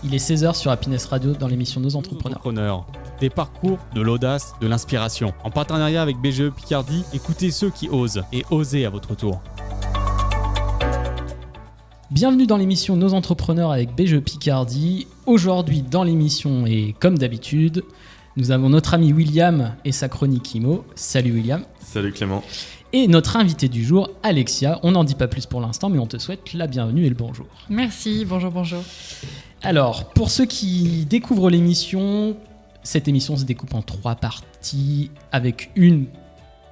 Il est 16h sur Happiness Radio dans l'émission Nos Entrepreneurs. Des parcours, de l'audace, de l'inspiration. En partenariat avec BGE Picardie, écoutez ceux qui osent et osez à votre tour. Bienvenue dans l'émission Nos Entrepreneurs avec BGE Picardie. Aujourd'hui dans l'émission, et comme d'habitude, nous avons notre ami William et sa chronique IMO. Salut William. Salut Clément. Et notre invité du jour, Alexia. On n'en dit pas plus pour l'instant, mais on te souhaite la bienvenue et le bonjour. Merci, bonjour. Alors, pour ceux qui découvrent l'émission, cette émission se découpe en 3 parties, avec une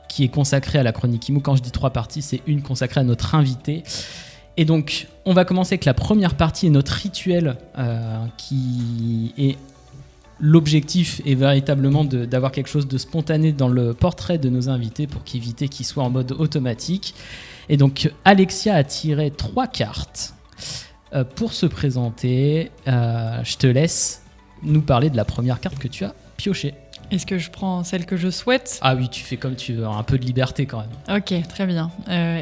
qui est consacrée à la chronique IMO. Quand je dis 3 parties, c'est une consacrée à notre invité. Et donc, on va commencer avec la première partie et notre rituel qui est... L'objectif est véritablement d'avoir quelque chose de spontané dans le portrait de nos invités pour éviter qu'il soit en mode automatique. Et donc, Alexia a tiré 3 cartes pour se présenter. Je te laisse nous parler de la première carte que tu as piochée. Est-ce que je prends celle que je souhaite ? Ah oui, tu fais comme tu veux, un peu de liberté quand même. Ok, très bien.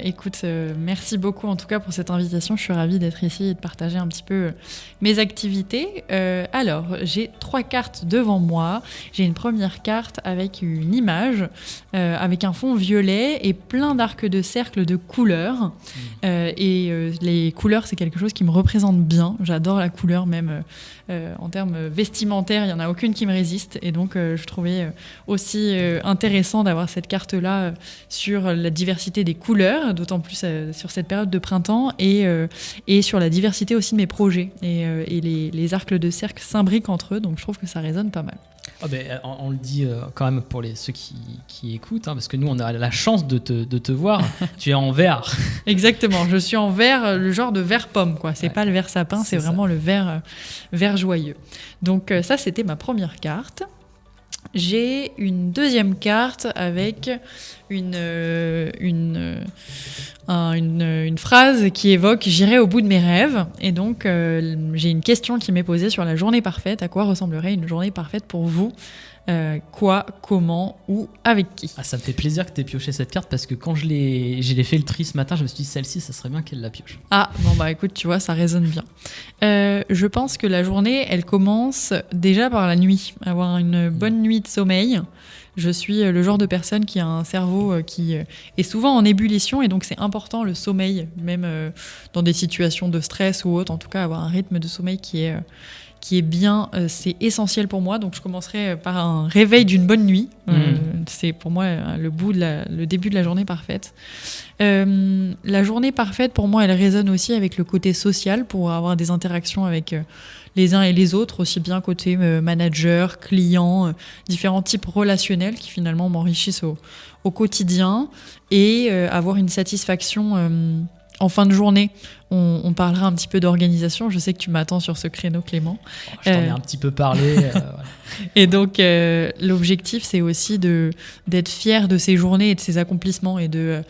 Écoute, merci beaucoup en tout cas pour cette invitation. Je suis ravie d'être ici et de partager un petit peu mes activités. Alors, j'ai 3 cartes devant moi. J'ai une première carte avec une image, avec un fond violet et plein d'arcs de cercle de couleurs. Les couleurs, c'est quelque chose qui me représente bien. J'adore la couleur, même en termes vestimentaires, il n'y en a aucune qui me résiste. Et donc, je trouvais aussi intéressant d'avoir cette carte-là sur la diversité des couleurs, d'autant plus sur cette période de printemps, et sur la diversité aussi de mes projets. Et les arcs de cercle s'imbriquent entre eux, donc je trouve que ça résonne pas mal. Oh ben, on le dit quand même pour ceux qui écoutent, parce que nous, on a la chance de te voir. Tu es en vert. Exactement, je suis en vert, le genre de vert pomme, quoi. C'est pas le vert sapin, c'est vraiment le vert joyeux. Donc ça, c'était ma première carte. J'ai une deuxième carte avec une phrase qui évoque « J'irai au bout de mes rêves ». Et donc, j'ai une question qui m'est posée sur la journée parfaite. À quoi ressemblerait une journée parfaite pour vous ? Quoi, comment, où, avec qui ? Ça me fait plaisir que tu aies pioché cette carte, parce que quand j'ai fait le tri ce matin, je me suis dit celle-ci, ça serait bien qu'elle la pioche. Écoute, tu vois, ça résonne bien. Je pense que la journée, elle commence déjà par la nuit. Avoir une bonne nuit de sommeil. Je suis le genre de personne qui a un cerveau qui est souvent en ébullition, et donc c'est important le sommeil, même dans des situations de stress ou autre. En tout cas, avoir un rythme de sommeil qui est bien, c'est essentiel pour moi. Donc je commencerai par un réveil d'une bonne nuit. C'est pour moi le début de la journée parfaite. La journée parfaite, pour moi, elle résonne aussi avec le côté social, pour avoir des interactions avec les uns et les autres, aussi bien côté manager, client, différents types relationnels qui finalement m'enrichissent au quotidien, et avoir une satisfaction en fin de journée. On parlera un petit peu d'organisation. Je sais que tu m'attends sur ce créneau, Clément. Je t'en ai un petit peu parlé. Voilà. Et donc, l'objectif, c'est aussi d'être fier de ses journées et de ses accomplissements, et de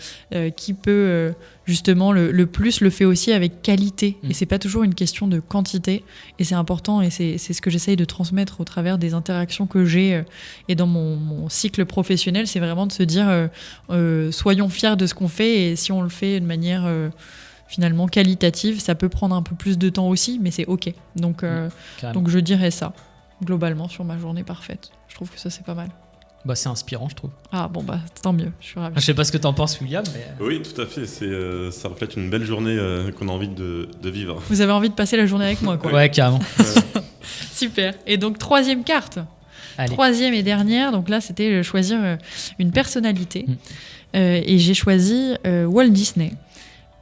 qui peut justement le plus le fait aussi avec qualité. Et c'est pas toujours une question de quantité. Et c'est important, et c'est ce que j'essaye de transmettre au travers des interactions que j'ai et dans mon cycle professionnel. C'est vraiment de se dire soyons fiers de ce qu'on fait, et si on le fait de manière finalement qualitative, ça peut prendre un peu plus de temps aussi, mais c'est ok. Donc je dirais ça globalement sur ma journée parfaite. Je trouve que ça, c'est pas mal. C'est inspirant, je trouve. Tant mieux, je suis ravie. Je sais pas ce que t'en penses, William, mais... Oui, tout à fait. Ça reflète une belle journée qu'on a envie de vivre. Vous avez envie de passer la journée avec moi, quoi. Ouais, carrément. Super. Et donc, 3e carte. Allez. 3e et dernière. Donc là, c'était choisir une personnalité. Et j'ai choisi Walt Disney.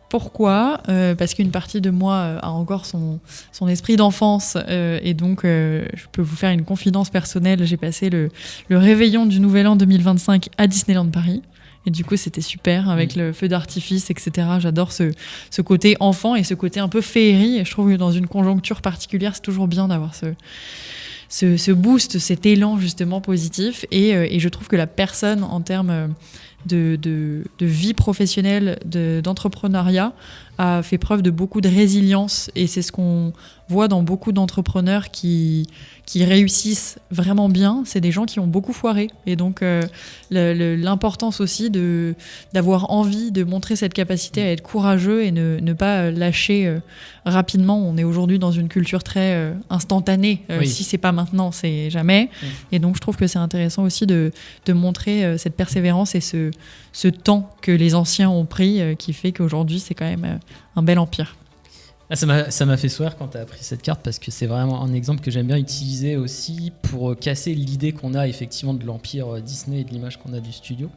Pourquoi ? Parce qu'une partie de moi a encore son esprit d'enfance, et donc je peux vous faire une confidence personnelle. J'ai passé le réveillon du Nouvel An 2025 à Disneyland Paris, et du coup c'était super avec le feu d'artifice, etc. J'adore ce côté enfant et ce côté un peu féerie, et je trouve que dans une conjoncture particulière, c'est toujours bien d'avoir ce boost, cet élan justement positif, et je trouve que la personne, en termes de vie professionnelle, d'entrepreneuriat, a fait preuve de beaucoup de résilience et c'est ce qu'on voit dans beaucoup d'entrepreneurs qui réussissent vraiment bien, c'est des gens qui ont beaucoup foiré. Et donc, l'importance aussi d'avoir envie de montrer cette capacité à être courageux et ne pas lâcher rapidement. On est aujourd'hui dans une culture très instantanée. Oui. Si c'est pas maintenant, c'est jamais. Et donc, je trouve que c'est intéressant aussi de montrer cette persévérance et ce temps que les anciens ont pris qui fait qu'aujourd'hui, c'est quand même un bel empire. Ah, ça m'a fait sourire quand tu as pris cette carte parce que c'est vraiment un exemple que j'aime bien utiliser aussi pour casser l'idée qu'on a effectivement de l'empire Disney et de l'image qu'on a du studio.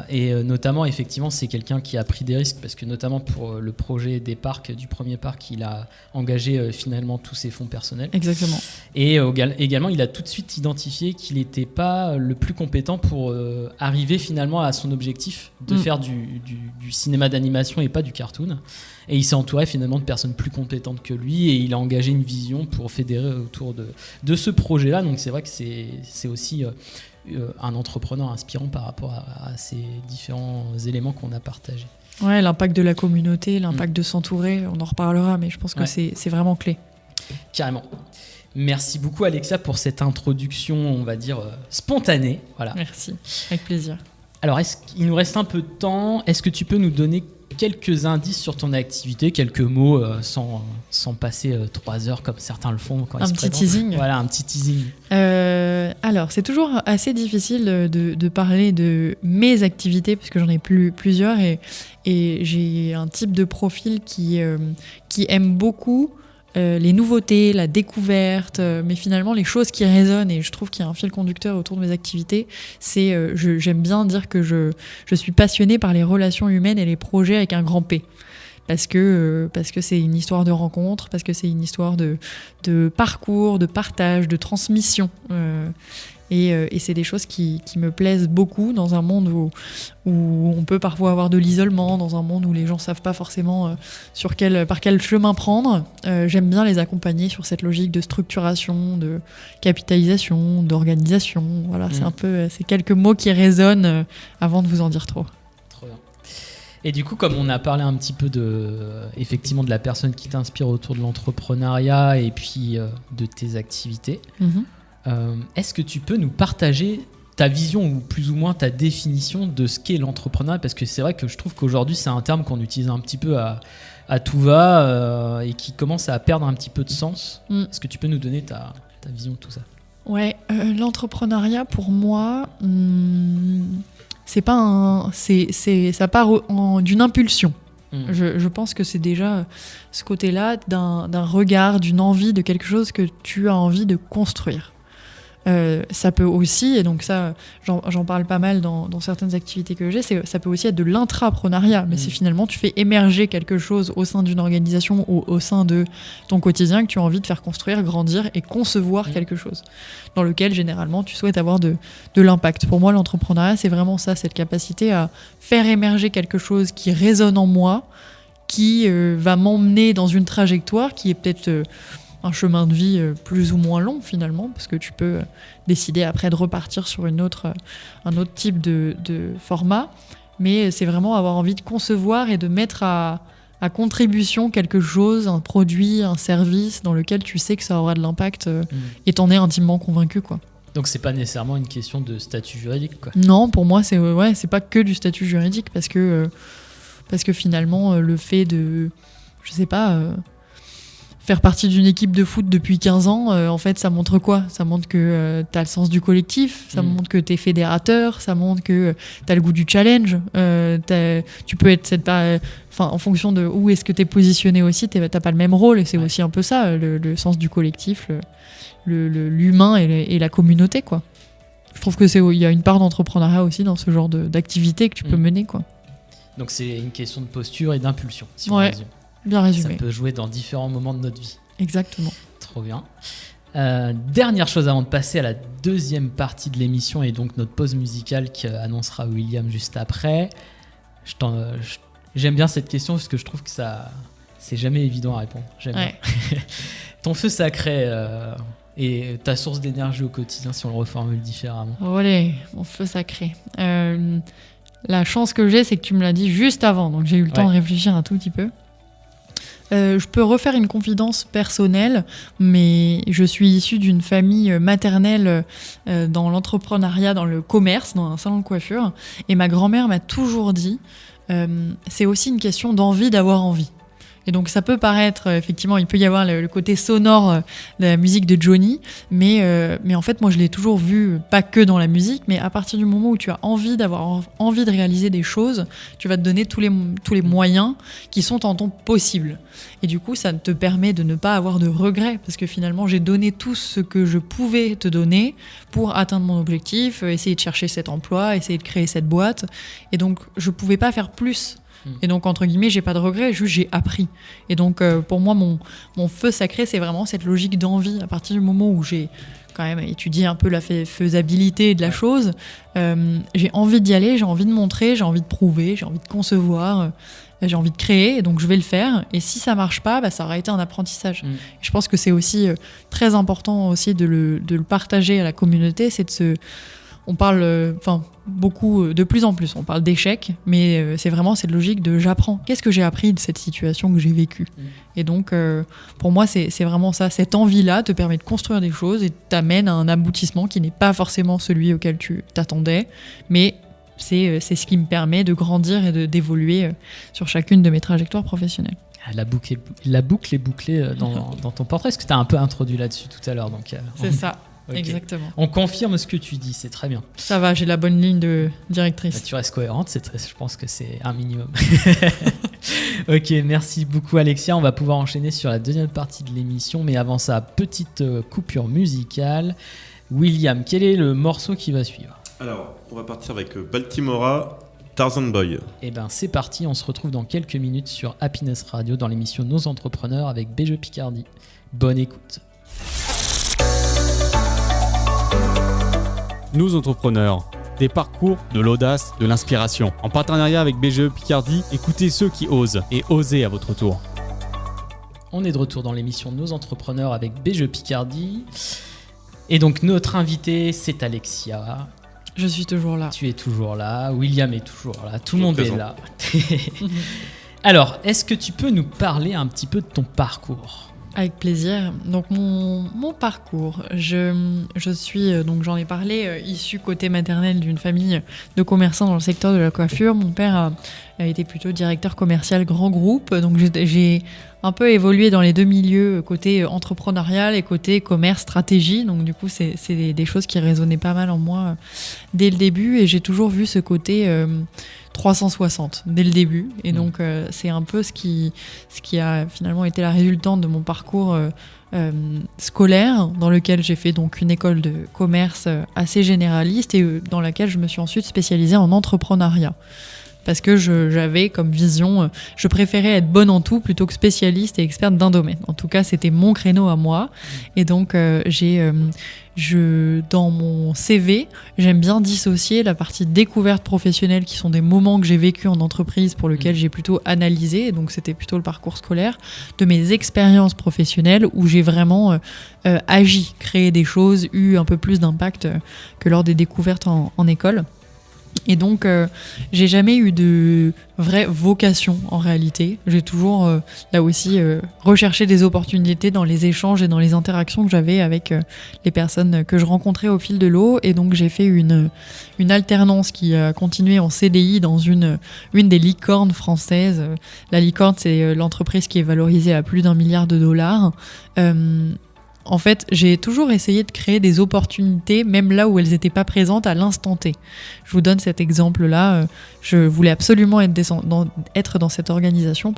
Et notamment, effectivement, c'est quelqu'un qui a pris des risques parce que notamment pour le projet des parcs, du premier parc, il a engagé finalement tous ses fonds personnels. Exactement. Et également, il a tout de suite identifié qu'il n'était pas le plus compétent pour arriver finalement à son objectif de faire du cinéma d'animation et pas du cartoon. Et il s'est entouré finalement de personnes plus compétentes que lui et il a engagé une vision pour fédérer autour de ce projet-là. Donc c'est vrai que c'est aussi un entrepreneur inspirant par rapport à ces différents éléments qu'on a partagés. Ouais, l'impact de la communauté, l'impact de s'entourer, on en reparlera, mais je pense que c'est vraiment clé. Carrément. Merci beaucoup Alexia pour cette introduction, on va dire, spontanée. Voilà. Merci, avec plaisir. Alors, il nous reste un peu de temps. Est-ce que tu peux nous donner quelques indices sur ton activité, quelques mots sans passer 3 heures comme certains le font quand ils se présentent. Teasing. Voilà, un petit teasing. Alors, c'est toujours assez difficile de parler de mes activités parce que j'en ai plusieurs et j'ai un type de profil qui aime beaucoup les nouveautés, la découverte, mais finalement les choses qui résonnent, et je trouve qu'il y a un fil conducteur autour de mes activités, c'est j'aime bien dire que je suis passionnée par les relations humaines et les projets avec un grand P. Parce que c'est une histoire de rencontre, parce que c'est une histoire de parcours, de partage, de transmission. Et c'est des choses qui me plaisent beaucoup dans un monde où on peut parfois avoir de l'isolement, dans un monde où les gens ne savent pas forcément par quel chemin prendre. J'aime bien les accompagner sur cette logique de structuration, de capitalisation, d'organisation. Voilà, c'est un peu ces quelques mots qui résonnent avant de vous en dire trop. Trop bien. Et du coup, comme on a parlé un petit peu effectivement de la personne qui t'inspire autour de l'entrepreneuriat et puis de tes activités, est-ce que tu peux nous partager ta vision ou plus ou moins ta définition de ce qu'est l'entrepreneuriat ? Parce que c'est vrai que je trouve qu'aujourd'hui, c'est un terme qu'on utilise un petit peu à tout va et qui commence à perdre un petit peu de sens. Est-ce que tu peux nous donner ta vision de tout ça ? Ouais, l'entrepreneuriat pour moi, c'est pas ça part d'une impulsion. Je pense que c'est déjà ce côté-là d'un regard, d'une envie de quelque chose que tu as envie de construire. Ça peut aussi, et donc ça j'en parle pas mal dans certaines activités que j'ai, ça peut aussi être de l'intrapreneuriat, mais c'est finalement tu fais émerger quelque chose au sein d'une organisation ou au sein de ton quotidien que tu as envie de faire construire, grandir et concevoir quelque chose dans lequel généralement tu souhaites avoir de l'impact. Pour moi, l'entrepreneuriat, c'est vraiment ça, cette capacité à faire émerger quelque chose qui résonne en moi, qui va m'emmener dans une trajectoire qui est peut-être un chemin de vie plus ou moins long finalement, parce que tu peux décider après de repartir sur un autre type de format, mais c'est vraiment avoir envie de concevoir et de mettre à contribution quelque chose, un produit, un service dans lequel tu sais que ça aura de l'impact et t'en es intimement convaincu, quoi. Donc c'est pas nécessairement une question de statut juridique, quoi. Non, pour moi c'est pas que du statut juridique, parce que finalement le fait de, je sais pas, faire partie d'une équipe de foot depuis 15 ans, en fait, ça montre quoi ? Ça montre que tu as le sens du collectif, ça montre que tu es fédérateur, ça montre que tu as le goût du challenge. Tu peux être en fonction de où est-ce que tu es positionné aussi, tu n'as pas le même rôle, et c'est aussi un peu ça, le sens du collectif, l'humain et la communauté, quoi. Je trouve qu'il y a une part d'entrepreneuriat aussi dans ce genre d'activité que tu peux mener, quoi. Donc c'est une question de posture et d'impulsion, si on résume. Bien résumé. Ça peut jouer dans différents moments de notre vie. Exactement. Trop bien. Dernière chose avant de passer à la deuxième partie de l'émission et donc notre pause musicale qu'annoncera William juste après. J'aime bien cette question parce que je trouve que c'est jamais évident à répondre. J'aime bien. Ton feu sacré et ta source d'énergie au quotidien, si on le reformule différemment. Olé, mon feu sacré. La chance que j'ai, c'est que tu me l'as dit juste avant, donc j'ai eu le temps de réfléchir un tout petit peu. Je peux refaire une confidence personnelle, mais je suis issue d'une famille maternelle dans l'entrepreneuriat, dans le commerce, dans un salon de coiffure. Et ma grand-mère m'a toujours dit, c'est aussi une question d'envie d'avoir envie. Et donc ça peut paraître, effectivement, il peut y avoir le côté sonore de la musique de Johnny, mais en fait, moi je l'ai toujours vu, pas que dans la musique, mais à partir du moment où tu as envie d'avoir envie de réaliser des choses, tu vas te donner tous les moyens qui sont en ton possible. Et du coup, ça te permet de ne pas avoir de regrets, parce que finalement, j'ai donné tout ce que je pouvais te donner pour atteindre mon objectif, essayer de chercher cet emploi, essayer de créer cette boîte. Et donc, je pouvais pas faire plus. Et donc, entre guillemets, j'ai pas de regrets, juste j'ai appris. Et donc, pour moi, mon feu sacré, c'est vraiment cette logique d'envie. À partir du moment où j'ai quand même étudié un peu la faisabilité de la chose, j'ai envie d'y aller, j'ai envie de montrer, j'ai envie de prouver, j'ai envie de concevoir, j'ai envie de créer, et donc je vais le faire. Et si ça marche pas, ça aura été un apprentissage. Je pense que c'est aussi très important aussi de le partager à la communauté, c'est de se... On parle, beaucoup, de plus en plus, on parle d'échecs, mais c'est vraiment cette logique de j'apprends. Qu'est-ce que j'ai appris de cette situation que j'ai vécue ? Et donc, pour moi, c'est vraiment ça. Cette envie-là te permet de construire des choses et t'amène à un aboutissement qui n'est pas forcément celui auquel tu t'attendais, mais c'est ce qui me permet de grandir et d'évoluer sur chacune de mes trajectoires professionnelles. La boucle est bouclée dans ton portrait, parce que tu as un peu introduit là-dessus tout à l'heure. Donc, c'est ça. Okay. Exactement. On confirme ce que tu dis, c'est très bien. Ça va, j'ai la bonne ligne de directrice. Tu restes cohérente, je pense que c'est un minimum. Ok, merci beaucoup Alexia. On va pouvoir enchaîner sur la deuxième partie de l'émission, mais avant ça, petite coupure musicale. William, quel est le morceau qui va suivre ? Alors, on va partir avec Baltimora, Tarzan Boy. Eh ben, c'est parti, on se retrouve dans quelques minutes sur Happiness Radio dans l'émission Nos Entrepreneurs avec BGE Picardie. Bonne écoute. Nous entrepreneurs, des parcours, de l'audace, de l'inspiration. En partenariat avec BGE Picardie, écoutez ceux qui osent et osez à votre tour. On est de retour dans l'émission Nos Entrepreneurs avec BGE Picardie. Et donc notre invité, c'est Alexia. Je suis toujours là. Tu es toujours là, William est toujours là, tout le monde est là. Alors, est-ce que tu peux nous parler un petit peu de ton parcours ? Avec plaisir. Donc mon parcours, je suis, donc j'en ai parlé, issue côté maternel d'une famille de commerçants dans le secteur de la coiffure. Mon père a été plutôt directeur commercial grand groupe, donc j'ai un peu évolué dans les deux milieux, côté entrepreneurial et côté commerce, stratégie. Donc du coup, c'est des choses qui résonnaient pas mal en moi dès le début, et j'ai toujours vu ce côté 360 dès le début, et donc c'est un peu ce qui a finalement été la résultante de mon parcours scolaire, dans lequel j'ai fait donc une école de commerce assez généraliste et dans laquelle je me suis ensuite spécialisée en entrepreneuriat. Parce que j'avais comme vision, je préférais être bonne en tout plutôt que spécialiste et experte d'un domaine. En tout cas, c'était mon créneau à moi. Et donc, dans mon CV, j'aime bien dissocier la partie découverte professionnelle, qui sont des moments que j'ai vécu en entreprise pour lesquels j'ai plutôt analysé, et donc c'était plutôt le parcours scolaire, de mes expériences professionnelles où j'ai vraiment agi, créé des choses, eu un peu plus d'impact que lors des découvertes en école. Et donc, j'ai jamais eu de vraie vocation en réalité. J'ai toujours, là aussi, recherché des opportunités dans les échanges et dans les interactions que j'avais avec les personnes que je rencontrais au fil de l'eau. Et donc, j'ai fait une alternance qui a continué en CDI dans une des licornes françaises. La licorne, c'est l'entreprise qui est valorisée à plus d'1 milliard de dollars. En fait, j'ai toujours essayé de créer des opportunités, même là où elles n'étaient pas présentes à l'instant T. Je vous donne cet exemple-là. Je voulais absolument être dans cette organisation,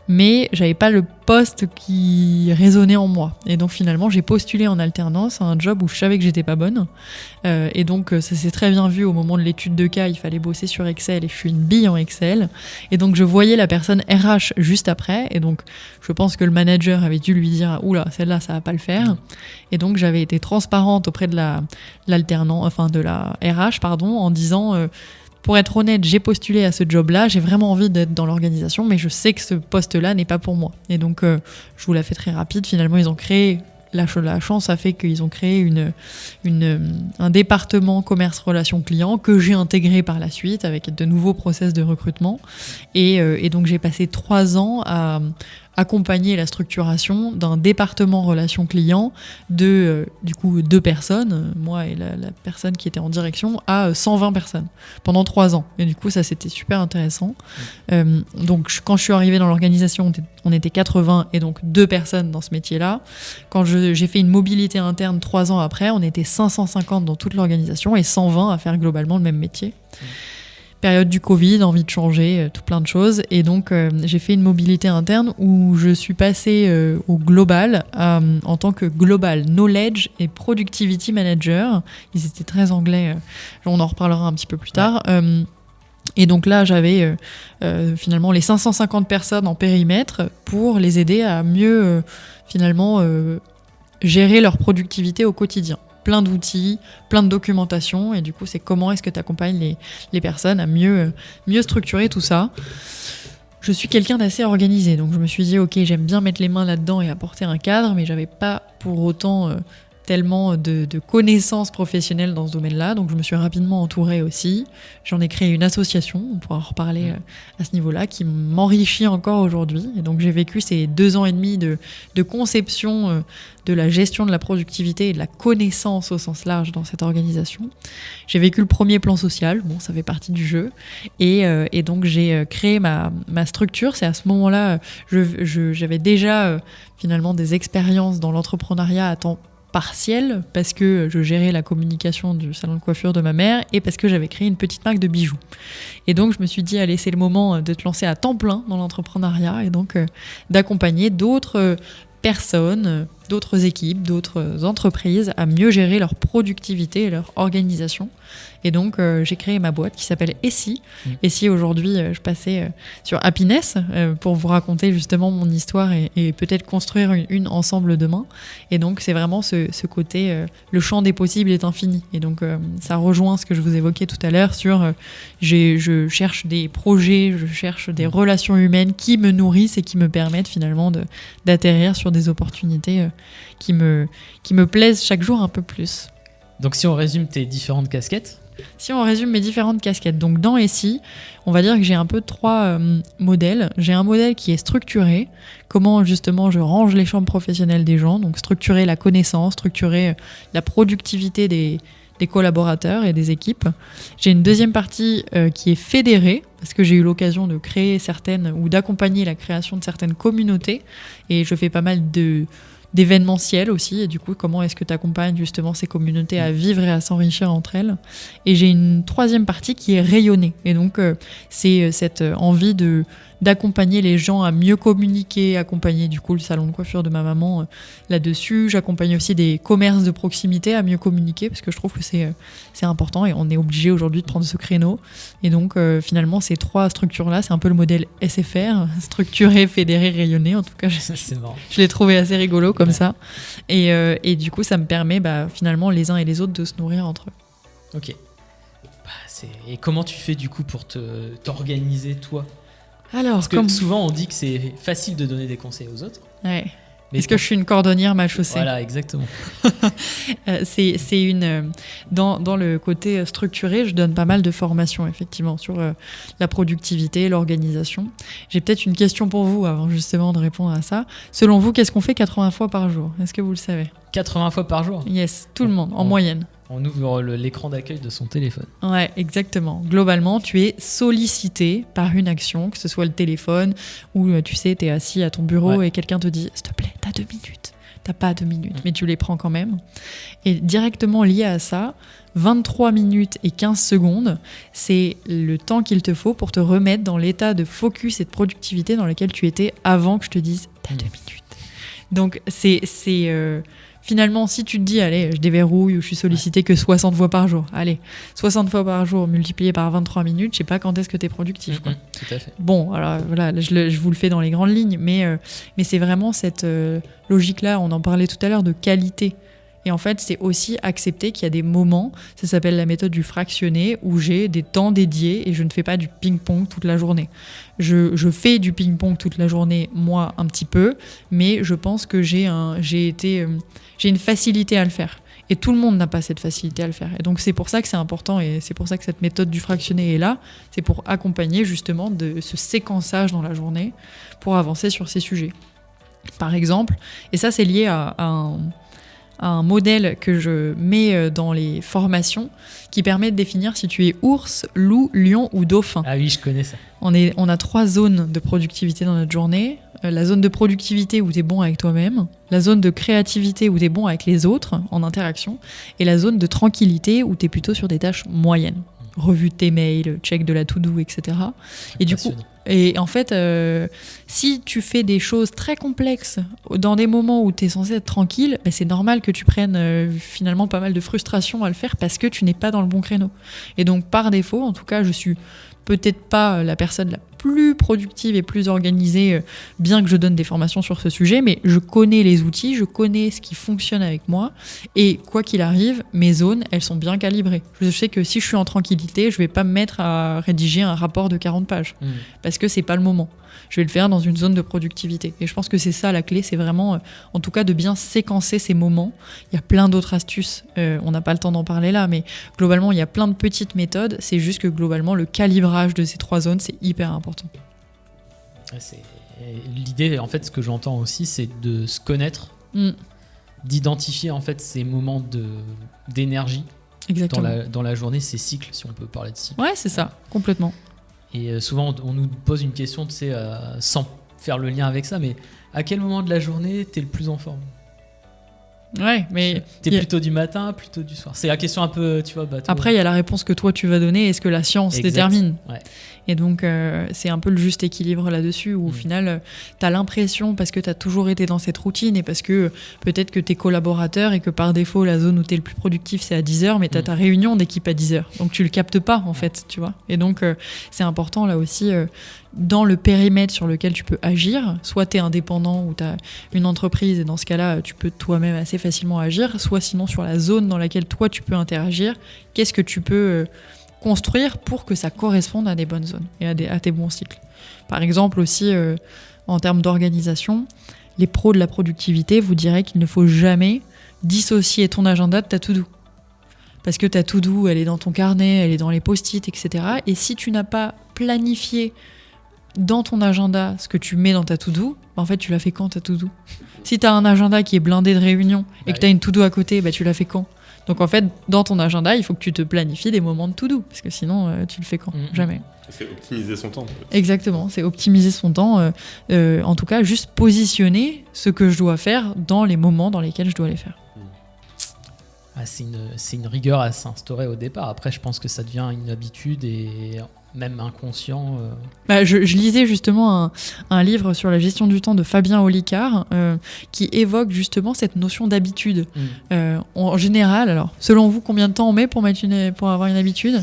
mais j'avais pas le poste qui résonnait en moi. Et donc finalement, j'ai postulé en alternance à un job où je savais que j'étais pas bonne. Et donc ça s'est très bien vu au moment de l'étude de cas. Il fallait bosser sur Excel et je suis une bille en Excel. Et donc je voyais la personne RH juste après. Et donc je pense que le manager avait dû lui dire « Oula, celle-là, ça va pas le faire ». Et donc j'avais été transparente auprès de la RH, en disant pour être honnête, j'ai postulé à ce job-là, j'ai vraiment envie d'être dans l'organisation, mais je sais que ce poste-là n'est pas pour moi. Et donc je vous la fais très rapide, finalement ils ont créé la chance a fait qu'ils ont créé un département commerce relations clients que j'ai intégré par la suite avec de nouveaux process de recrutement. Et donc j'ai passé 3 ans à accompagner la structuration d'un département relations clients de du coup 2 personnes, moi et la personne qui était en direction, à 120 personnes pendant 3 ans. Et du coup ça c'était super intéressant. Donc quand je suis arrivée dans l'organisation, on était 80 et donc 2 personnes dans ce métier-là. Quand j'ai fait une mobilité interne 3 ans après, on était 550 dans toute l'organisation et 120 à faire globalement le même métier. Période du Covid, envie de changer, tout plein de choses. Et donc, j'ai fait une mobilité interne où je suis passée au global en tant que Global Knowledge et Productivity Manager. Ils étaient très anglais, on en reparlera un petit peu plus tard. Et donc là, j'avais finalement les 550 personnes en périmètre pour les aider à mieux gérer leur productivité au quotidien. Plein d'outils, plein de documentation, et du coup c'est comment est-ce que tu accompagnes les personnes à mieux structurer tout ça. Je suis quelqu'un d'assez organisé, donc je me suis dit ok, j'aime bien mettre les mains là-dedans et apporter un cadre, mais j'avais pas pour autant tellement de connaissances professionnelles dans ce domaine-là, donc je me suis rapidement entourée aussi. J'en ai créé une association, on pourra en reparler à ce niveau-là, qui m'enrichit encore aujourd'hui. Et donc j'ai vécu ces 2 ans et demi de conception de la gestion de la productivité et de la connaissance au sens large dans cette organisation. J'ai vécu le premier plan social, bon ça fait partie du jeu, et donc j'ai créé ma structure. C'est à ce moment-là, j'avais déjà finalement des expériences dans l'entrepreneuriat à temps partiel parce que je gérais la communication du salon de coiffure de ma mère et parce que j'avais créé une petite marque de bijoux. Et donc je me suis dit allez, c'est le moment de te lancer à temps plein dans l'entrepreneuriat et donc d'accompagner d'autres personnes, d'autres équipes, d'autres entreprises à mieux gérer leur productivité et leur organisation. Et donc j'ai créé ma boîte qui s'appelle Essie. Essie, aujourd'hui, je passais sur Happiness pour vous raconter justement mon histoire et peut-être construire une ensemble demain. Et donc c'est vraiment ce côté, le champ des possibles est infini. Et donc ça rejoint ce que je vous évoquais tout à l'heure sur je cherche des projets, je cherche des relations humaines qui me nourrissent et qui me permettent finalement d'atterrir sur des opportunités qui me plaisent chaque jour un peu plus. Donc si on résume tes différentes casquettes. Si on résume mes différentes casquettes, donc dans Essie, on va dire que j'ai un peu 3 modèles. J'ai un modèle qui est structuré, comment justement je range les champs professionnels des gens, donc structurer la connaissance, structurer la productivité des collaborateurs et des équipes. J'ai une deuxième partie qui est fédérée, parce que j'ai eu l'occasion de créer certaines, ou d'accompagner la création de certaines communautés, et je fais pas mal d'événementiel aussi, et du coup comment est-ce que tu accompagnes justement ces communautés à vivre et à s'enrichir entre elles. Et j'ai une troisième partie qui est rayonnée, et donc c'est cette envie d'accompagner les gens à mieux communiquer, accompagner du coup le salon de coiffure de ma maman là-dessus. J'accompagne aussi des commerces de proximité à mieux communiquer, parce que je trouve que c'est important et on est obligé aujourd'hui de prendre ce créneau. Et donc finalement ces 3 structures-là, c'est un peu le modèle SFR, structuré, fédéré, rayonné. En tout cas, je l'ai trouvé assez rigolo comme ça. Et du coup, ça me permet finalement les uns et les autres de se nourrir entre eux. Ok. Et comment tu fais du coup pour t'organiser toi ? Alors, parce que souvent on dit que c'est facile de donner des conseils aux autres. Ouais. Mais est-ce que je suis une cordonnière mal chaussée ? Voilà, exactement. C'est une dans le côté structuré, je donne pas mal de formations effectivement sur la productivité, l'organisation. J'ai peut-être une question pour vous avant justement de répondre à ça. Selon vous, qu'est-ce qu'on fait 80 fois par jour ? Est-ce que vous le savez ? 80 fois par jour ? Yes, tout le monde en moyenne. On ouvre l'écran d'accueil de son téléphone. Ouais, exactement. Globalement, tu es sollicité par une action, que ce soit le téléphone ou tu sais, tu es assis à ton bureau et quelqu'un te dit « S'il te plaît, t'as 2 minutes ». T'as pas 2 minutes, mais tu les prends quand même. Et directement lié à ça, 23 minutes et 15 secondes, c'est le temps qu'il te faut pour te remettre dans l'état de focus et de productivité dans lequel tu étais avant que je te dise « T'as 2 minutes ». Donc, c'est finalement, si tu te dis, allez, je déverrouille ou je suis sollicité que 60 fois par jour, allez, 60 fois par jour multiplié par 23 minutes, je sais pas quand est-ce que tu es productif. Quoi. Tout à fait. Bon, alors voilà, je vous le fais dans les grandes lignes, mais c'est vraiment cette logique-là, on en parlait tout à l'heure, de qualité Et en fait, c'est aussi accepter qu'il y a des moments, ça s'appelle la méthode du fractionné, où j'ai des temps dédiés et je ne fais pas du ping-pong toute la journée. Je fais du ping-pong toute la journée, moi, un petit peu, mais je pense que j'ai une facilité à le faire. Et tout le monde n'a pas cette facilité à le faire. Et donc, c'est pour ça que c'est important et c'est pour ça que cette méthode du fractionné est là. C'est pour accompagner justement de ce séquençage dans la journée pour avancer sur ces sujets. Par exemple, et ça, c'est lié à un modèle que je mets dans les formations qui permet de définir si tu es ours, loup, lion ou dauphin. Ah oui, je connais ça. On a 3 zones de productivité dans notre journée. La zone de productivité où tu es bon avec toi-même, la zone de créativité où tu es bon avec les autres en interaction, et la zone de tranquillité où tu es plutôt sur des tâches moyennes. Revue de tes mails, check de la to-do, etc. Et du coup, en fait, si tu fais des choses très complexes dans des moments où tu es censé être tranquille, bah, c'est normal que tu prennes finalement pas mal de frustration à le faire parce que tu n'es pas dans le bon créneau. Et donc, par défaut, en tout cas, je suis peut-être pas la personne la plus productive et plus organisée, bien que je donne des formations sur ce sujet, mais je connais les outils, je connais ce qui fonctionne avec moi, et quoi qu'il arrive, mes zones, elles sont bien calibrées. Je sais que si je suis en tranquillité, je vais pas me mettre à rédiger un rapport de 40 pages, parce que c'est pas le moment. Je vais le faire dans une zone de productivité. Et je pense que c'est ça la clé, c'est vraiment, en tout cas, de bien séquencer ces moments. Il y a plein d'autres astuces, on n'a pas le temps d'en parler là, mais globalement, il y a plein de petites méthodes. C'est juste que globalement, le calibrage de ces 3 zones, c'est hyper important. L'idée, en fait, ce que j'entends aussi, c'est de se connaître, d'identifier en fait ces moments d'énergie dans la journée, ces cycles, si on peut parler de cycles. Ouais, c'est ça, complètement. Et souvent, on nous pose une question, tu sais, sans faire le lien avec ça, mais à quel moment de la journée t'es le plus en forme ? Ouais, mais t'es plutôt du matin, plutôt du soir. C'est la question un peu, tu vois, bateau. Après, il y a la réponse que toi tu vas donner et ce que la science détermine. Ouais. Et donc, c'est un peu le juste équilibre là-dessus où au final, t'as l'impression, parce que t'as toujours été dans cette routine et parce que peut-être que t'es collaborateur et que par défaut, la zone où t'es le plus productif, c'est à 10h, mais t'as ta réunion d'équipe à 10h. Donc, tu le captes pas, en fait, tu vois. Et donc, c'est important là aussi, dans le périmètre sur lequel tu peux agir, soit t'es indépendant ou t'as une entreprise et dans ce cas-là, tu peux toi-même assez facilement agir, soit sinon sur la zone dans laquelle toi, tu peux interagir, qu'est-ce que tu peux construire pour que ça corresponde à des bonnes zones et à tes bons cycles. Par exemple aussi, en termes d'organisation, les pros de la productivité vous diraient qu'il ne faut jamais dissocier ton agenda de ta to-do. Parce que ta to-do, elle est dans ton carnet, elle est dans les post-it, etc. Et si tu n'as pas planifié dans ton agenda ce que tu mets dans ta to-do, en fait, tu l'as fait quand ta to-do ? Si tu as un agenda qui est blindé de réunions et que tu as une to-do à côté, tu l'as fait quand ? Donc en fait, dans ton agenda, il faut que tu te planifies des moments de to-do, parce que sinon, tu le fais quand ? Jamais. C'est optimiser son temps. En fait. Exactement, c'est optimiser son temps. En tout cas, juste positionner ce que je dois faire dans les moments dans lesquels je dois les faire. C'est une rigueur à s'instaurer au départ. Après, je pense que ça devient une habitude et même inconscient. Je lisais justement un livre sur la gestion du temps de Fabien Olicard qui évoque justement cette notion d'habitude. En général, alors, selon vous, combien de temps on met pour avoir une habitude ?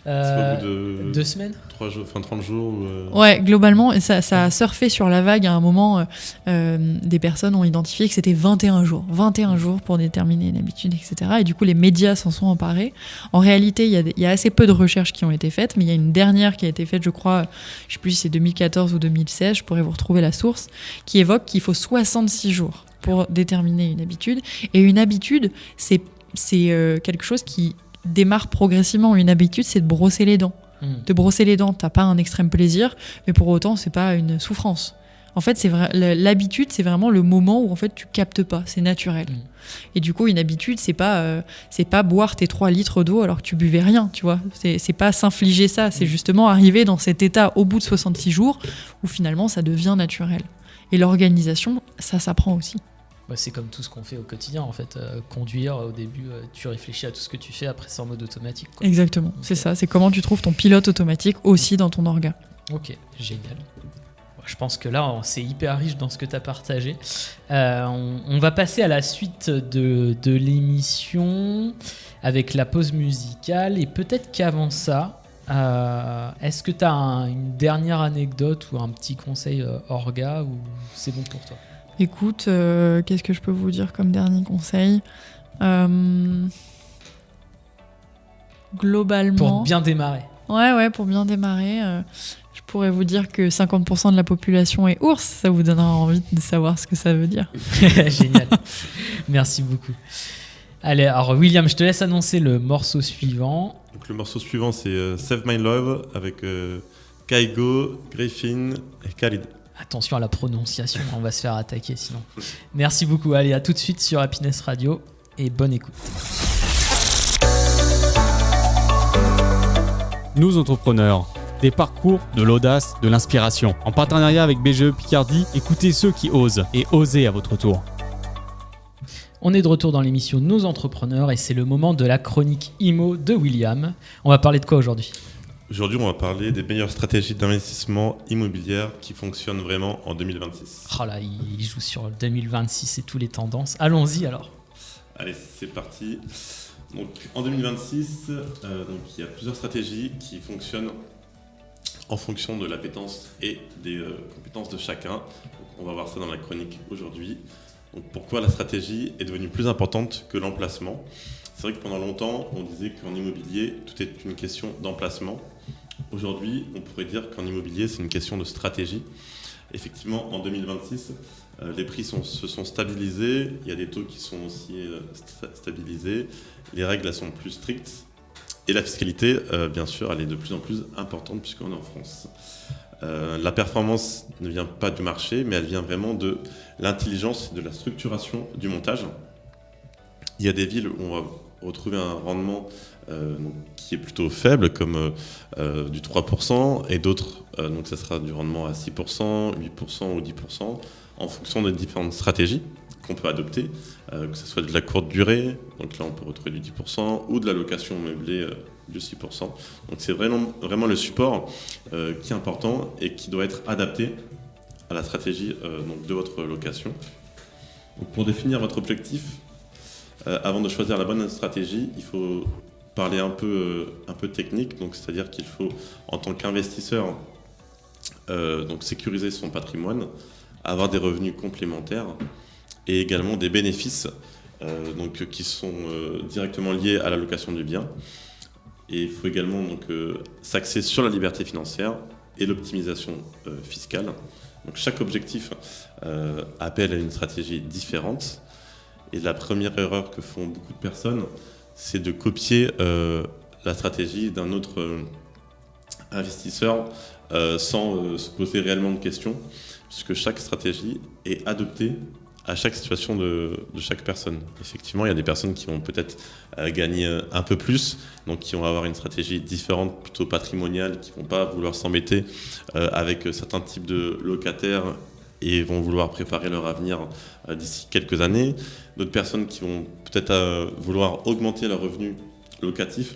C'est pas au bout de 2 semaines ? 30 jours Ouais, globalement, ça a surfé sur la vague à un moment. Des personnes ont identifié que c'était 21 jours. 21 jours pour déterminer une habitude, etc. Et du coup, les médias s'en sont emparés. En réalité, il y a assez peu de recherches qui ont été faites, mais il y a une dernière qui a été faite, je crois, je sais plus si c'est 2014 ou 2016, je pourrais vous retrouver la source, qui évoque qu'il faut 66 jours pour déterminer une habitude. Et une habitude, c'est quelque chose qui démarre progressivement. Une habitude, c'est de brosser les dents. De brosser les dents, t'as pas un extrême plaisir, mais pour autant, c'est pas une souffrance. En fait, c'est l'habitude, c'est vraiment le moment où en fait tu captes pas, c'est naturel. Et du coup, une habitude, c'est pas boire tes 3 litres d'eau alors que tu buvais rien, tu vois. C'est pas s'infliger ça, c'est justement arriver dans cet état au bout de 66 jours où finalement ça devient naturel. Et l'organisation, ça s'apprend aussi. C'est comme tout ce qu'on fait au quotidien, en fait. Conduire, au début, tu réfléchis à tout ce que tu fais, après c'est en mode automatique, quoi. Exactement, donc, c'est ça. C'est comment tu trouves ton pilote automatique aussi dans ton orga. Ok, génial. Je pense que là, c'est hyper riche dans ce que tu as partagé. On va passer à la suite de l'émission avec la pause musicale. Et peut-être qu'avant ça, est-ce que tu as une dernière anecdote ou un petit conseil orga ou c'est bon pour toi ? Écoute, qu'est-ce que je peux vous dire comme dernier conseil ? Globalement... Pour bien démarrer. Ouais, pour bien démarrer, je pourrais vous dire que 50% de la population est ours. Ça vous donnera envie de savoir ce que ça veut dire. Génial. Merci beaucoup. Allez, alors William, je te laisse annoncer le morceau suivant. Donc, le morceau suivant, c'est Save My Love avec Kaigo, Griffin et Khalid. Attention à la prononciation, on va se faire attaquer sinon. Merci beaucoup. Allez, à tout de suite sur Happiness Radio et bonne écoute. Nous entrepreneurs, des parcours, de l'audace, de l'inspiration. En partenariat avec BGE Picardie, écoutez ceux qui osent et osez à votre tour. On est de retour dans l'émission Nos Entrepreneurs et c'est le moment de la chronique IMO de William. On va parler de quoi aujourd'hui ? Aujourd'hui, on va parler des meilleures stratégies d'investissement immobilière qui fonctionnent vraiment en 2026. Oh là, il joue sur 2026 et toutes les tendances. Allons-y alors. Allez, c'est parti. Donc, en 2026, il y a plusieurs stratégies qui fonctionnent en fonction de l'appétence et des compétences de chacun. Donc, on va voir ça dans la chronique aujourd'hui. Donc, pourquoi la stratégie est devenue plus importante que l'emplacement ? C'est vrai que pendant longtemps, on disait qu'en immobilier, tout est une question d'emplacement. Aujourd'hui, on pourrait dire qu'en immobilier, c'est une question de stratégie. Effectivement, en 2026, les prix se sont stabilisés, il y a des taux qui sont aussi stabilisés, les règles elles sont plus strictes et la fiscalité, bien sûr, elle est de plus en plus importante puisqu'on est en France. La performance ne vient pas du marché, mais elle vient vraiment de l'intelligence et de la structuration du montage. Il y a des villes où on va retrouver un rendement qui est plutôt faible, comme du 3%, et d'autres, donc ça sera du rendement à 6%, 8% ou 10%, en fonction des différentes stratégies qu'on peut adopter, que ce soit de la courte durée, donc là on peut retrouver du 10%, ou de la location meublée du 6%. Donc c'est vraiment le support qui est important et qui doit être adapté à la stratégie donc de votre location. Donc pour définir votre objectif, avant de choisir la bonne stratégie, il faut parler un peu technique, donc c'est-à-dire qu'il faut, en tant qu'investisseur, donc sécuriser son patrimoine, avoir des revenus complémentaires et également des bénéfices donc, qui sont directement liés à la location du bien. Et il faut également donc, s'axer sur la liberté financière et l'optimisation fiscale. Donc chaque objectif appelle à une stratégie différente. Et la première erreur que font beaucoup de personnes, c'est de copier la stratégie d'un autre investisseur sans se poser réellement de questions, puisque chaque stratégie est adoptée à chaque situation de chaque personne. Effectivement, il y a des personnes qui vont peut-être gagner un peu plus, donc qui vont avoir une stratégie différente, plutôt patrimoniale, qui ne vont pas vouloir s'embêter avec certains types de locataires et vont vouloir préparer leur avenir d'ici quelques années. D'autres personnes qui vont peut-être vouloir augmenter leurs revenus locatifs,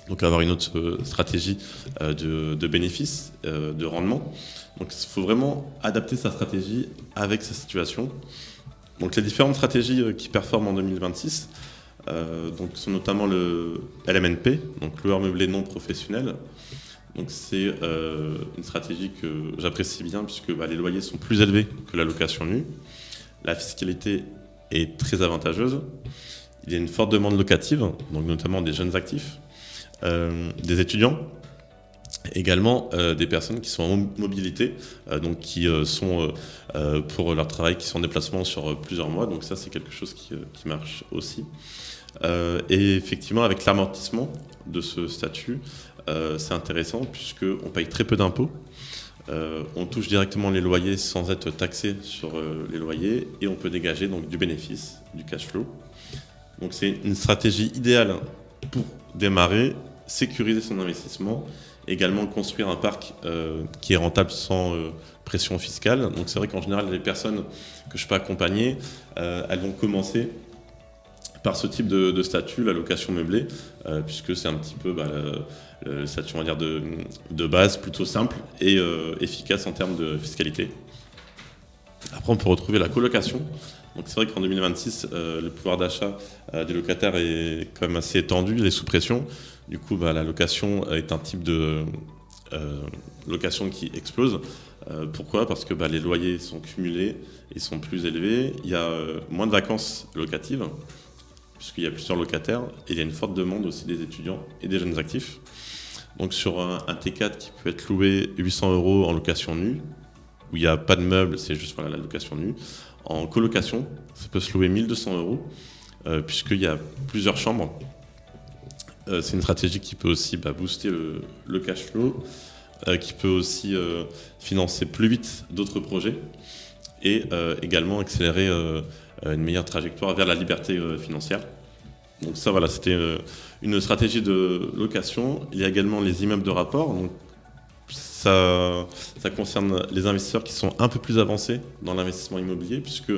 donc avoir une autre stratégie de bénéfices, de rendement. Donc il faut vraiment adapter sa stratégie avec sa situation. Donc les différentes stratégies qui performent en 2026 donc, sont notamment le LMNP, donc loueur meublé non professionnel. Donc c'est une stratégie que j'apprécie bien puisque les loyers sont plus élevés que la location nue. La fiscalité est très avantageuse. Il y a une forte demande locative, donc notamment des jeunes actifs, des étudiants, également des personnes qui sont en mobilité, donc qui sont pour leur travail, qui sont en déplacement sur plusieurs mois. Donc ça c'est quelque chose qui marche aussi. Et effectivement avec l'amortissement de ce statut, c'est intéressant puisqu'on paye très peu d'impôts, on touche directement les loyers sans être taxé sur les loyers et on peut dégager donc du bénéfice, du cash flow. Donc c'est une stratégie idéale pour démarrer, sécuriser son investissement, également construire un parc qui est rentable sans pression fiscale. Donc c'est vrai qu'en général les personnes que je peux accompagner, elles vont commencer par ce type de statut, la location meublée, puisque c'est un petit peu le statut, on va dire, de base, plutôt simple et efficace en termes de fiscalité. Après, on peut retrouver la colocation. Donc c'est vrai qu'en 2026, le pouvoir d'achat des locataires est quand même assez étendu, il est sous pression. Du coup, la location est un type de location qui explose. Pourquoi ? Parce que les loyers sont cumulés et sont plus élevés. Il y a moins de vacances locatives, puisqu'il y a plusieurs locataires. Et il y a une forte demande aussi des étudiants et des jeunes actifs. Donc sur un T4 qui peut être loué 800 € en location nue, où il n'y a pas de meubles, c'est juste la location nue. En colocation, ça peut se louer 1 200 €, puisqu'il y a plusieurs chambres. C'est une stratégie qui peut aussi booster le cash flow, qui peut aussi financer plus vite d'autres projets et également accélérer une meilleure trajectoire vers la liberté financière. Donc ça, c'était une stratégie de location. Il y a également les immeubles de rapport. Donc ça concerne les investisseurs qui sont un peu plus avancés dans l'investissement immobilier, puisque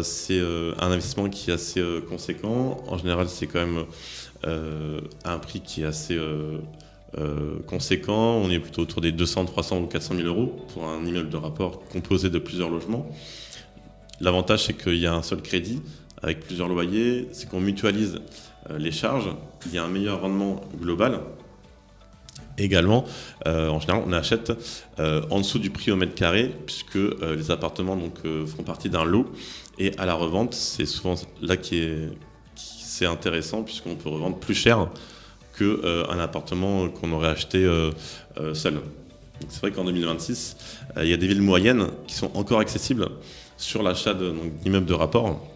c'est un investissement qui est assez conséquent. En général, c'est quand même un prix qui est assez conséquent. On est plutôt autour des 200, 300 ou 400 000 € pour un immeuble de rapport composé de plusieurs logements. L'avantage, c'est qu'il y a un seul crédit avec plusieurs loyers, c'est qu'on mutualise les charges, il y a un meilleur rendement global. Également, en général, on achète en dessous du prix au mètre carré, puisque les appartements font partie d'un lot, et à la revente, c'est souvent là c'est intéressant, puisqu'on peut revendre plus cher qu'un appartement qu'on aurait acheté seul. Donc, c'est vrai qu'en 2026, il y a des villes moyennes qui sont encore accessibles sur l'achat d'immeubles de rapport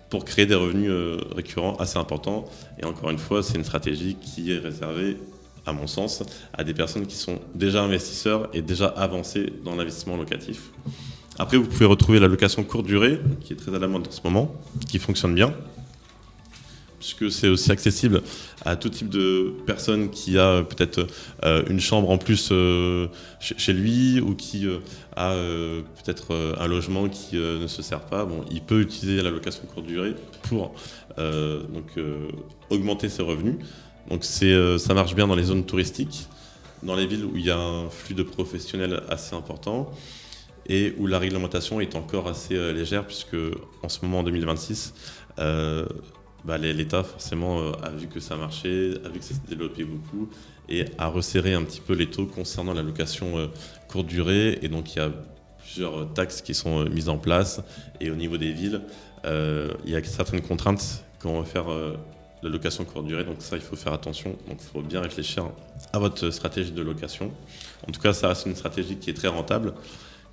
pour créer des revenus récurrents assez importants. Et encore une fois, c'est une stratégie qui est réservée, à mon sens, à des personnes qui sont déjà investisseurs et déjà avancés dans l'investissement locatif. Après, vous pouvez retrouver la location courte durée, qui est très à la mode en ce moment, qui fonctionne bien, puisque c'est aussi accessible à tout type de personnes qui a peut-être une chambre en plus chez lui, ou qui a peut-être un logement qui ne se sert pas. Il peut utiliser la location courte durée pour augmenter ses revenus. Donc ça marche bien dans les zones touristiques, dans les villes où il y a un flux de professionnels assez important et où la réglementation est encore assez légère, puisque en ce moment, en 2026, l'État forcément a vu que ça marchait, a vu que ça s'est développé beaucoup et a resserré un petit peu les taux concernant la location courte durée. Et donc il y a plusieurs taxes qui sont mises en place, et au niveau des villes, il y a certaines contraintes quand on va faire la location courte durée. Donc ça, il faut faire attention. Donc il faut bien réfléchir à votre stratégie de location. En tout cas, ça reste une stratégie qui est très rentable,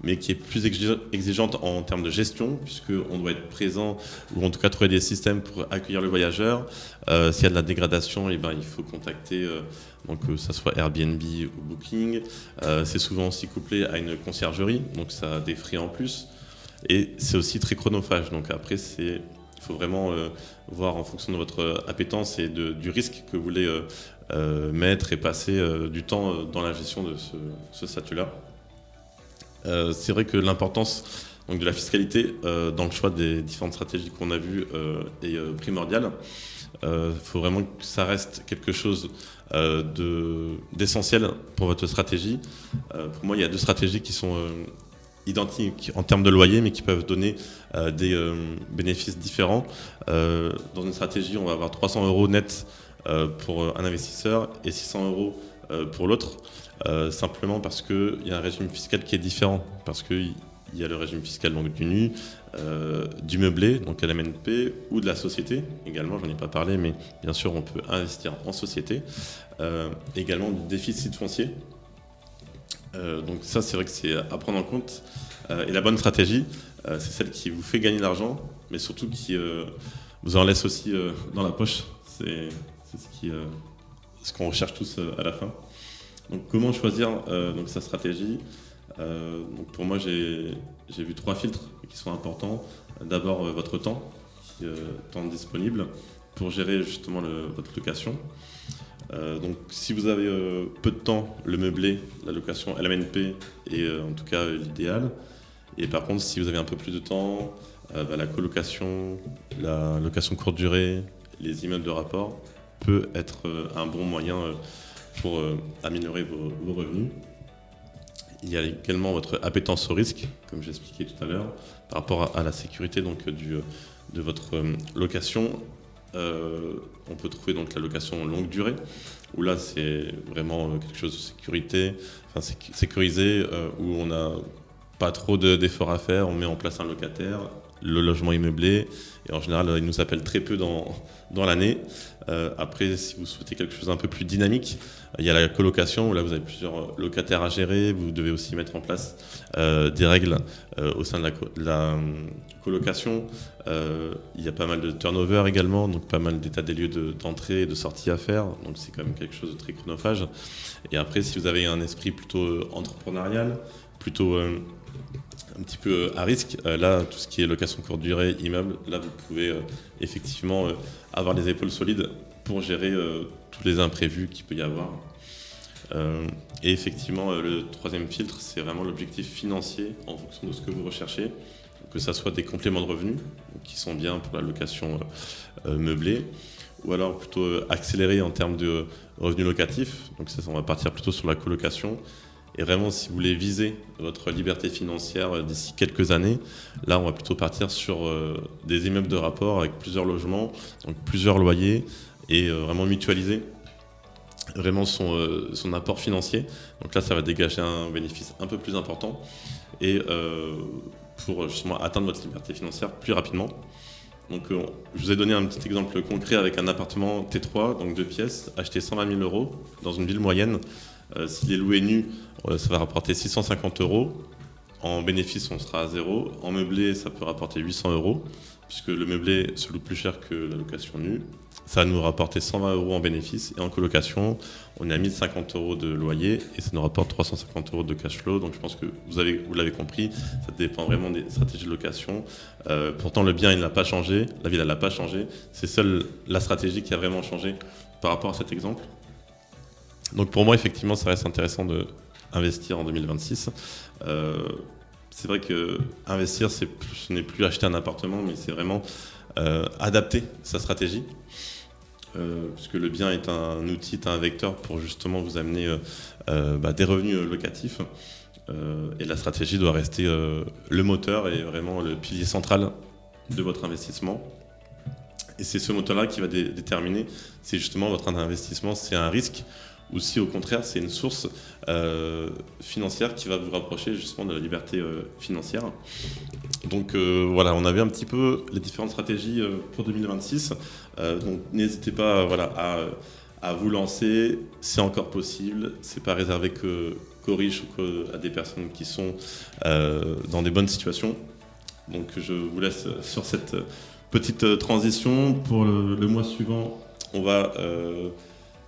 mais qui est plus exigeante en termes de gestion, puisqu'on doit être présent, ou en tout cas trouver des systèmes pour accueillir le voyageur. S'il y a de la dégradation, il faut contacter, que ce soit Airbnb ou Booking. C'est souvent aussi couplé à une conciergerie, donc ça a des frais en plus. Et c'est aussi très chronophage. Donc après, il faut vraiment voir en fonction de votre appétence et du risque que vous voulez mettre et passer du temps dans la gestion de ce statut-là. C'est vrai que l'importance de la fiscalité dans le choix des différentes stratégies qu'on a vues est primordiale. Il faut vraiment que ça reste quelque chose d'essentiel pour votre stratégie. Pour moi, il y a deux stratégies qui sont identiques en termes de loyer, mais qui peuvent donner des bénéfices différents. Dans une stratégie, on va avoir 300 € net pour un investisseur et 600 € pour l'autre. Simplement parce qu'il y a un régime fiscal qui est différent, parce qu'il y a le régime fiscal du nu, du meublé, donc LMNP, ou de la société également, j'en ai pas parlé, mais bien sûr on peut investir en société, également du déficit foncier. Donc ça, c'est vrai que c'est à prendre en compte, et la bonne stratégie, c'est celle qui vous fait gagner de l'argent, mais surtout qui vous en laisse aussi dans la poche. C'est ce qu'on recherche tous à la fin. Donc comment choisir sa stratégie? Pour moi, j'ai vu 3 filtres qui sont importants. D'abord, votre temps disponible pour gérer justement votre location. Donc si vous avez peu de temps, le meublé, la location LMNP est en tout cas l'idéal. Et par contre, si vous avez un peu plus de temps, la colocation, la location courte durée, les immeubles de rapport peut être un bon moyen pour améliorer vos revenus. Il y a également votre appétence au risque, comme j'expliquais tout à l'heure, par rapport à la sécurité de votre location. on peut trouver donc la location longue durée, où là c'est vraiment quelque chose de sécurisé, où on n'a pas trop d'efforts à faire, on met en place un locataire, le logement est meublé, et en général il nous appelle très peu dans l'année. Après, si vous souhaitez quelque chose un peu plus dynamique, il y a la colocation, où là vous avez plusieurs locataires à gérer, vous devez aussi mettre en place des règles au sein de la colocation. Il y a pas mal de turnover également, donc pas mal d'états des lieux d'entrée et de sortie à faire, donc c'est quand même quelque chose de très chronophage. Et après, si vous avez un esprit plutôt entrepreneurial, plutôt un petit peu à risque, là tout ce qui est location courte durée, immeuble, là vous pouvez effectivement avoir les épaules solides pour gérer tous les imprévus qu'il peut y avoir. Et effectivement, le troisième filtre, c'est vraiment l'objectif financier en fonction de ce que vous recherchez, que ça soit des compléments de revenus qui sont bien pour la location meublée, ou alors plutôt accéléré en termes de revenus locatifs. Donc ça, on va partir plutôt sur la colocation. Et vraiment, si vous voulez viser votre liberté financière d'ici quelques années, là, on va plutôt partir sur des immeubles de rapport avec plusieurs logements, donc plusieurs loyers, et vraiment mutualiser vraiment son apport financier. Donc là, ça va dégager un bénéfice un peu plus important, et pour justement atteindre votre liberté financière plus rapidement. Donc, je vous ai donné un petit exemple concret avec un appartement T3, donc 2 pièces, acheté 120 000 € dans une ville moyenne. S'il est loué nu, ça va rapporter 650 €. En bénéfice, on sera à 0. En meublé, ça peut rapporter 800 €, puisque le meublé se loue plus cher que la location nue. Ça va nous rapporter 120 € en bénéfice. Et en colocation, on est à 1050 € de loyer et ça nous rapporte 350 € de cash flow. Donc je pense que vous l'avez compris, ça dépend vraiment des stratégies de location. Pourtant, le bien, il n'a pas changé. La ville, elle n'a pas changé. C'est seule la stratégie qui a vraiment changé par rapport à cet exemple. Donc pour moi, effectivement, ça reste intéressant d'investir en 2026. C'est vrai que investir, ce n'est plus acheter un appartement, mais c'est vraiment adapter sa stratégie. Puisque le bien est un outil, est un vecteur pour justement vous amener des revenus locatifs. Et la stratégie doit rester le moteur et vraiment le pilier central de votre investissement. Et c'est ce moteur-là qui va déterminer si justement votre investissement, c'est un risque, ou si au contraire c'est une source financière qui va vous rapprocher justement de la liberté financière. Donc voilà, on avait un petit peu les différentes stratégies pour 2026. Donc n'hésitez pas à vous lancer, c'est encore possible, c'est pas réservé qu'aux riches ou à des personnes qui sont dans des bonnes situations. Donc je vous laisse sur cette petite transition. Pour le mois suivant, on va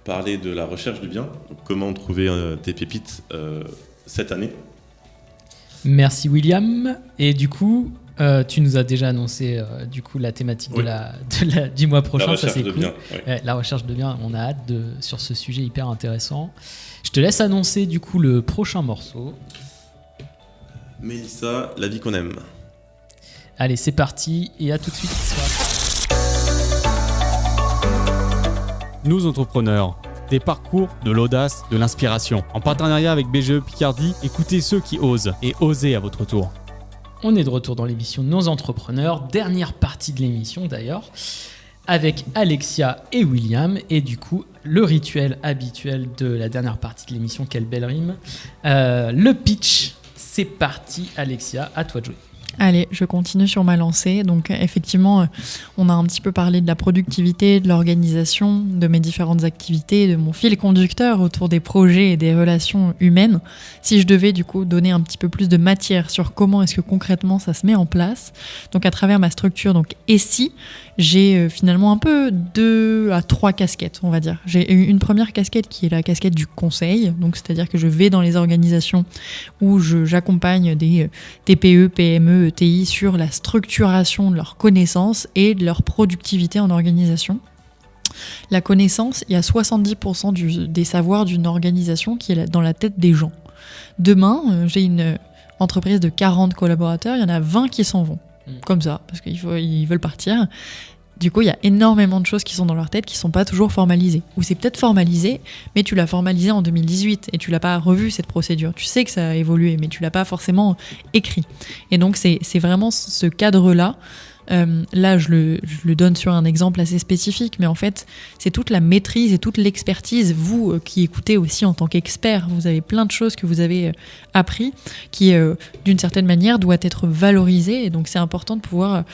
parler de la recherche du bien, donc comment trouver des pépites cette année. Merci William. Et du coup, tu nous as déjà annoncé la thématique du mois prochain. Ça c'est cool. Bien, ouais, la recherche de bien, on a hâte sur ce sujet hyper intéressant. Je te laisse annoncer du coup le prochain morceau. Mélissa, la vie qu'on aime. Allez, c'est parti et à tout de suite. Nous entrepreneurs, des parcours, de l'audace, de l'inspiration. En partenariat avec BGE Picardie, écoutez ceux qui osent et osez à votre tour. On est de retour dans l'émission Nos Entrepreneurs, dernière partie de l'émission d'ailleurs, avec Alexia et William. Et du coup, le rituel habituel de la dernière partie de l'émission, quelle belle rime, le pitch. C'est parti Alexia, à toi de jouer. Allez, je continue sur ma lancée. Donc effectivement, on a un petit peu parlé de la productivité, de l'organisation, de mes différentes activités, de mon fil conducteur autour des projets et des relations humaines. Si je devais du coup donner un petit peu plus de matière sur comment est-ce que concrètement ça se met en place, donc à travers ma structure, donc ESSI, j'ai finalement un peu 2 à 3 casquettes, on va dire. J'ai une première casquette qui est la casquette du conseil, donc c'est-à-dire que je vais dans les organisations où j'accompagne des TPE, PME, ETI sur la structuration de leurs connaissances et de leur productivité en organisation. La connaissance, il y a 70% des savoirs d'une organisation qui est dans la tête des gens. Demain, j'ai une entreprise de 40 collaborateurs, il y en a 20 qui s'en vont. Comme ça, parce qu'ils veulent partir. Du coup, il y a énormément de choses qui sont dans leur tête qui ne sont pas toujours formalisées. Ou c'est peut-être formalisé, mais tu l'as formalisé en 2018 et tu l'as pas revu cette procédure. Tu sais que ça a évolué, mais tu l'as pas forcément écrit. Et donc, c'est vraiment ce cadre-là Là, je le donne sur un exemple assez spécifique, mais en fait, c'est toute la maîtrise et toute l'expertise. Vous qui écoutez aussi en tant qu'expert, vous avez plein de choses que vous avez appris qui, d'une certaine manière, doit être valorisée. Et donc, c'est important de pouvoir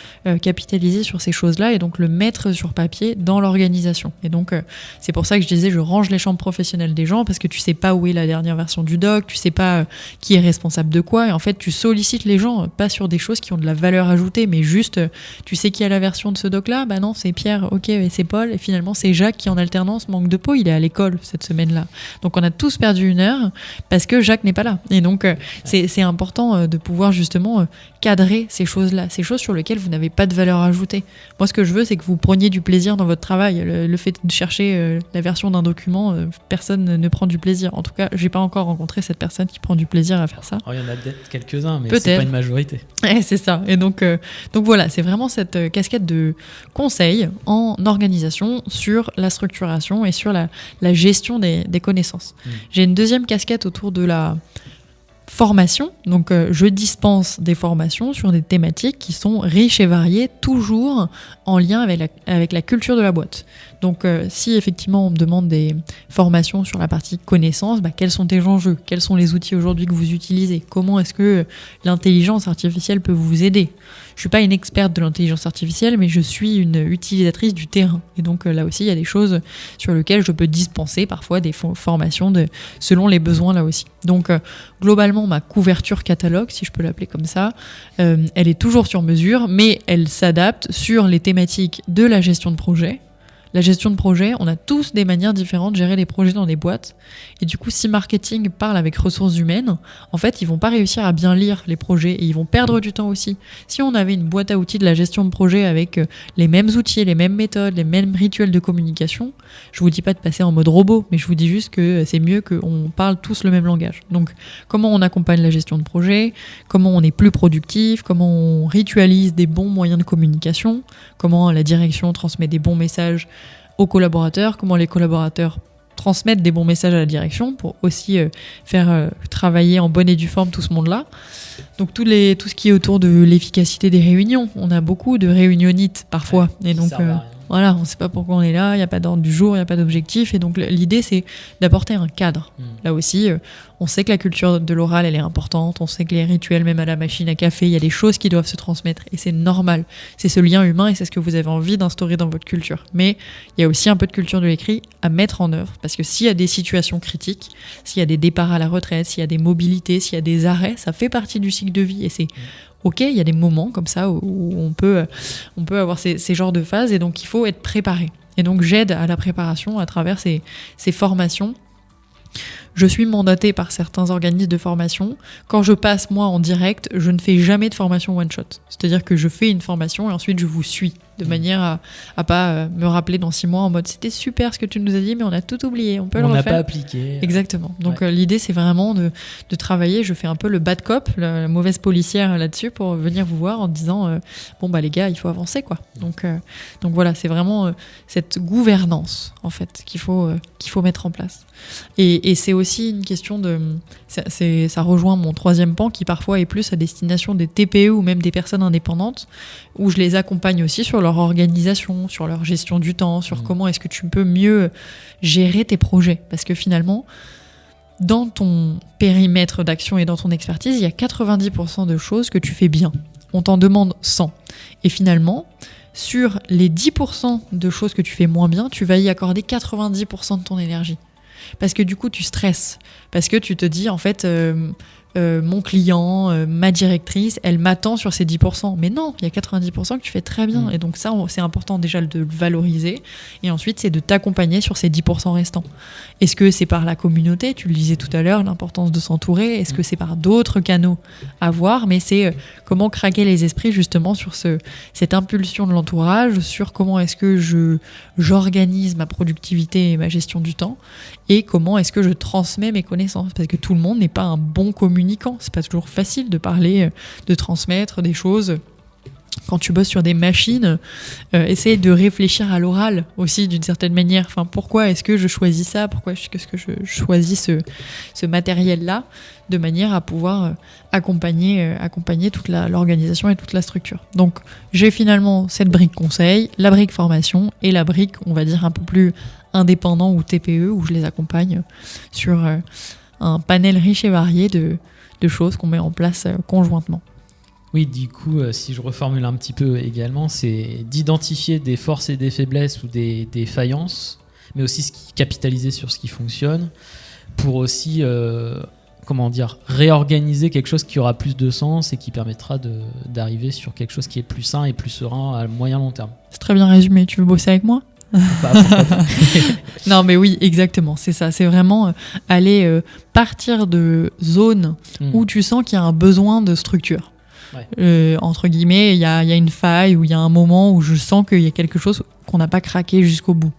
capitaliser sur ces choses-là et donc le mettre sur papier dans l'organisation. Et donc, c'est pour ça que je disais, je range les chambres professionnelles des gens parce que tu sais pas où est la dernière version du doc, tu sais pas qui est responsable de quoi. Et en fait, tu sollicites les gens, pas sur des choses qui ont de la valeur ajoutée, mais juste, tu sais qui a la version de ce doc-là ? Bah non, c'est Pierre, ok, et c'est Paul, et finalement c'est Jacques qui en alternance manque de peau, il est à l'école cette semaine-là. Donc on a tous perdu 1 heure parce que Jacques n'est pas là. Et donc c'est important de pouvoir justement cadrer ces choses-là, ces choses sur lesquelles vous n'avez pas de valeur ajoutée. Moi, ce que je veux, c'est que vous preniez du plaisir dans votre travail. Le fait de chercher la version d'un document, personne ne prend du plaisir. En tout cas, j'ai pas encore rencontré cette personne qui prend du plaisir à faire ça. Oh, il y en a peut-être quelques-uns, mais Peut-être. c'est pas une majorité. C'est ça. Et donc voilà, c'est vraiment cette casquette de conseil en organisation sur la structuration et sur la gestion des connaissances. J'ai une deuxième casquette autour de la formation. Donc je dispense des formations sur des thématiques qui sont riches et variées, toujours en lien avec la culture de la boîte. Donc si effectivement on me demande des formations sur la partie connaissance, quels sont tes enjeux ? Quels sont les outils aujourd'hui que vous utilisez ? Comment est-ce que l'intelligence artificielle peut vous aider ? Je suis pas une experte de l'intelligence artificielle, mais je suis une utilisatrice du terrain. Et donc là aussi, il y a des choses sur lesquelles je peux dispenser parfois des formations selon les besoins là aussi. Donc globalement, ma couverture catalogue, si je peux l'appeler comme ça, elle est toujours sur mesure, mais elle s'adapte sur les thématiques de la gestion de projet. La gestion de projet, on a tous des manières différentes de gérer les projets dans des boîtes. Et du coup, si marketing parle avec ressources humaines, en fait, ils vont pas réussir à bien lire les projets et ils vont perdre du temps aussi. Si on avait une boîte à outils de la gestion de projet avec les mêmes outils, les mêmes méthodes, les mêmes rituels de communication, je vous dis pas de passer en mode robot, mais je vous dis juste que c'est mieux qu'on parle tous le même langage. Donc, comment on accompagne la gestion de projet, comment on est plus productif, comment on ritualise des bons moyens de communication, comment la direction transmet des bons messages aux collaborateurs, comment les collaborateurs transmettent des bons messages à la direction pour aussi faire travailler en bonne et due forme tout ce monde-là. Donc tout ce qui est autour de l'efficacité des réunions. On a beaucoup de réunionites parfois. Ouais, et donc voilà, on ne sait pas pourquoi on est là, il n'y a pas d'ordre du jour, il n'y a pas d'objectif. Et donc l'idée, c'est d'apporter un cadre. Là aussi, on sait que la culture de l'oral, elle est importante. On sait que les rituels, même à la machine à café, il y a des choses qui doivent se transmettre. Et c'est normal. C'est ce lien humain et c'est ce que vous avez envie d'instaurer dans votre culture. Mais il y a aussi un peu de culture de l'écrit à mettre en œuvre. Parce que s'il y a des situations critiques, s'il y a des départs à la retraite, s'il y a des mobilités, s'il y a des arrêts, ça fait partie du cycle de vie. Et c'est ok, il y a des moments comme ça où on peut avoir ces genres de phases et donc il faut être préparé. Et donc j'aide à la préparation à travers ces formations. Je suis mandatée par certains organismes de formation. Quand je passe, moi, en direct, je ne fais jamais de formation one-shot. C'est-à-dire que je fais une formation et ensuite je vous suis, de manière à pas me rappeler dans 6 mois en mode « c'était super ce que tu nous as dit, mais on a tout oublié, on peut le refaire ». On n'a pas appliqué. Exactement. Donc l'idée, c'est vraiment de travailler. Je fais un peu le bad cop, la mauvaise policière là-dessus, pour venir vous voir en disant bon, les gars, il faut avancer, quoi. Donc voilà, c'est vraiment cette gouvernance, en fait, qu'il faut mettre en place. Et c'est aussi une question de... Ça rejoint mon 3e pan qui parfois est plus à destination des TPE ou même des personnes indépendantes, où je les accompagne aussi sur leur organisation, sur leur gestion du temps, sur comment est-ce que tu peux mieux gérer tes projets. Parce que finalement, dans ton périmètre d'action et dans ton expertise, il y a 90% de choses que tu fais bien. On t'en demande 100. Et finalement, sur les 10% de choses que tu fais moins bien, tu vas y accorder 90% de ton énergie. Parce que du coup, tu stresses. Parce que tu te dis, en fait, mon client, ma directrice, elle m'attend sur ces 10%. Mais non, il y a 90% que tu fais très bien. Et donc ça, c'est important déjà de le valoriser. Et ensuite, c'est de t'accompagner sur ces 10% restants. Est-ce que c'est par la communauté ? Tu le disais tout à l'heure, l'importance de s'entourer. Est-ce que c'est par d'autres canaux à voir ? Mais c'est comment craquer les esprits justement sur cette impulsion de l'entourage, sur comment est-ce que j'organise ma productivité et ma gestion du temps, et comment est-ce que je transmets mes connaissances. Parce que tout le monde n'est pas un bon communicant. C'est pas toujours facile de parler, de transmettre des choses quand tu bosses sur des machines, essayer de réfléchir à l'oral aussi d'une certaine manière. Enfin, pourquoi est-ce que je choisis ça ? Pourquoi est-ce que je choisis ce matériel-là, de manière à pouvoir accompagner toute l'organisation et toute la structure. Donc, j'ai finalement cette brique conseil, la brique formation et la brique, on va dire, un peu plus indépendant ou TPE, où je les accompagne sur un panel riche et varié de choses qu'on met en place conjointement. Oui, du coup, si je reformule un petit peu également, c'est d'identifier des forces et des faiblesses ou des faillances, mais aussi capitaliser sur ce qui fonctionne pour aussi réorganiser quelque chose qui aura plus de sens et qui permettra d'arriver sur quelque chose qui est plus sain et plus serein à moyen long terme. C'est très bien résumé. Tu veux bosser avec moi ? Pourquoi pas. Non, mais oui, exactement, c'est ça. C'est vraiment aller partir de zones où tu sens qu'il y a un besoin de structure. Ouais. Entre guillemets, il y a une faille ou il y a un moment où je sens qu'il y a quelque chose qu'on n'a pas craqué jusqu'au bout.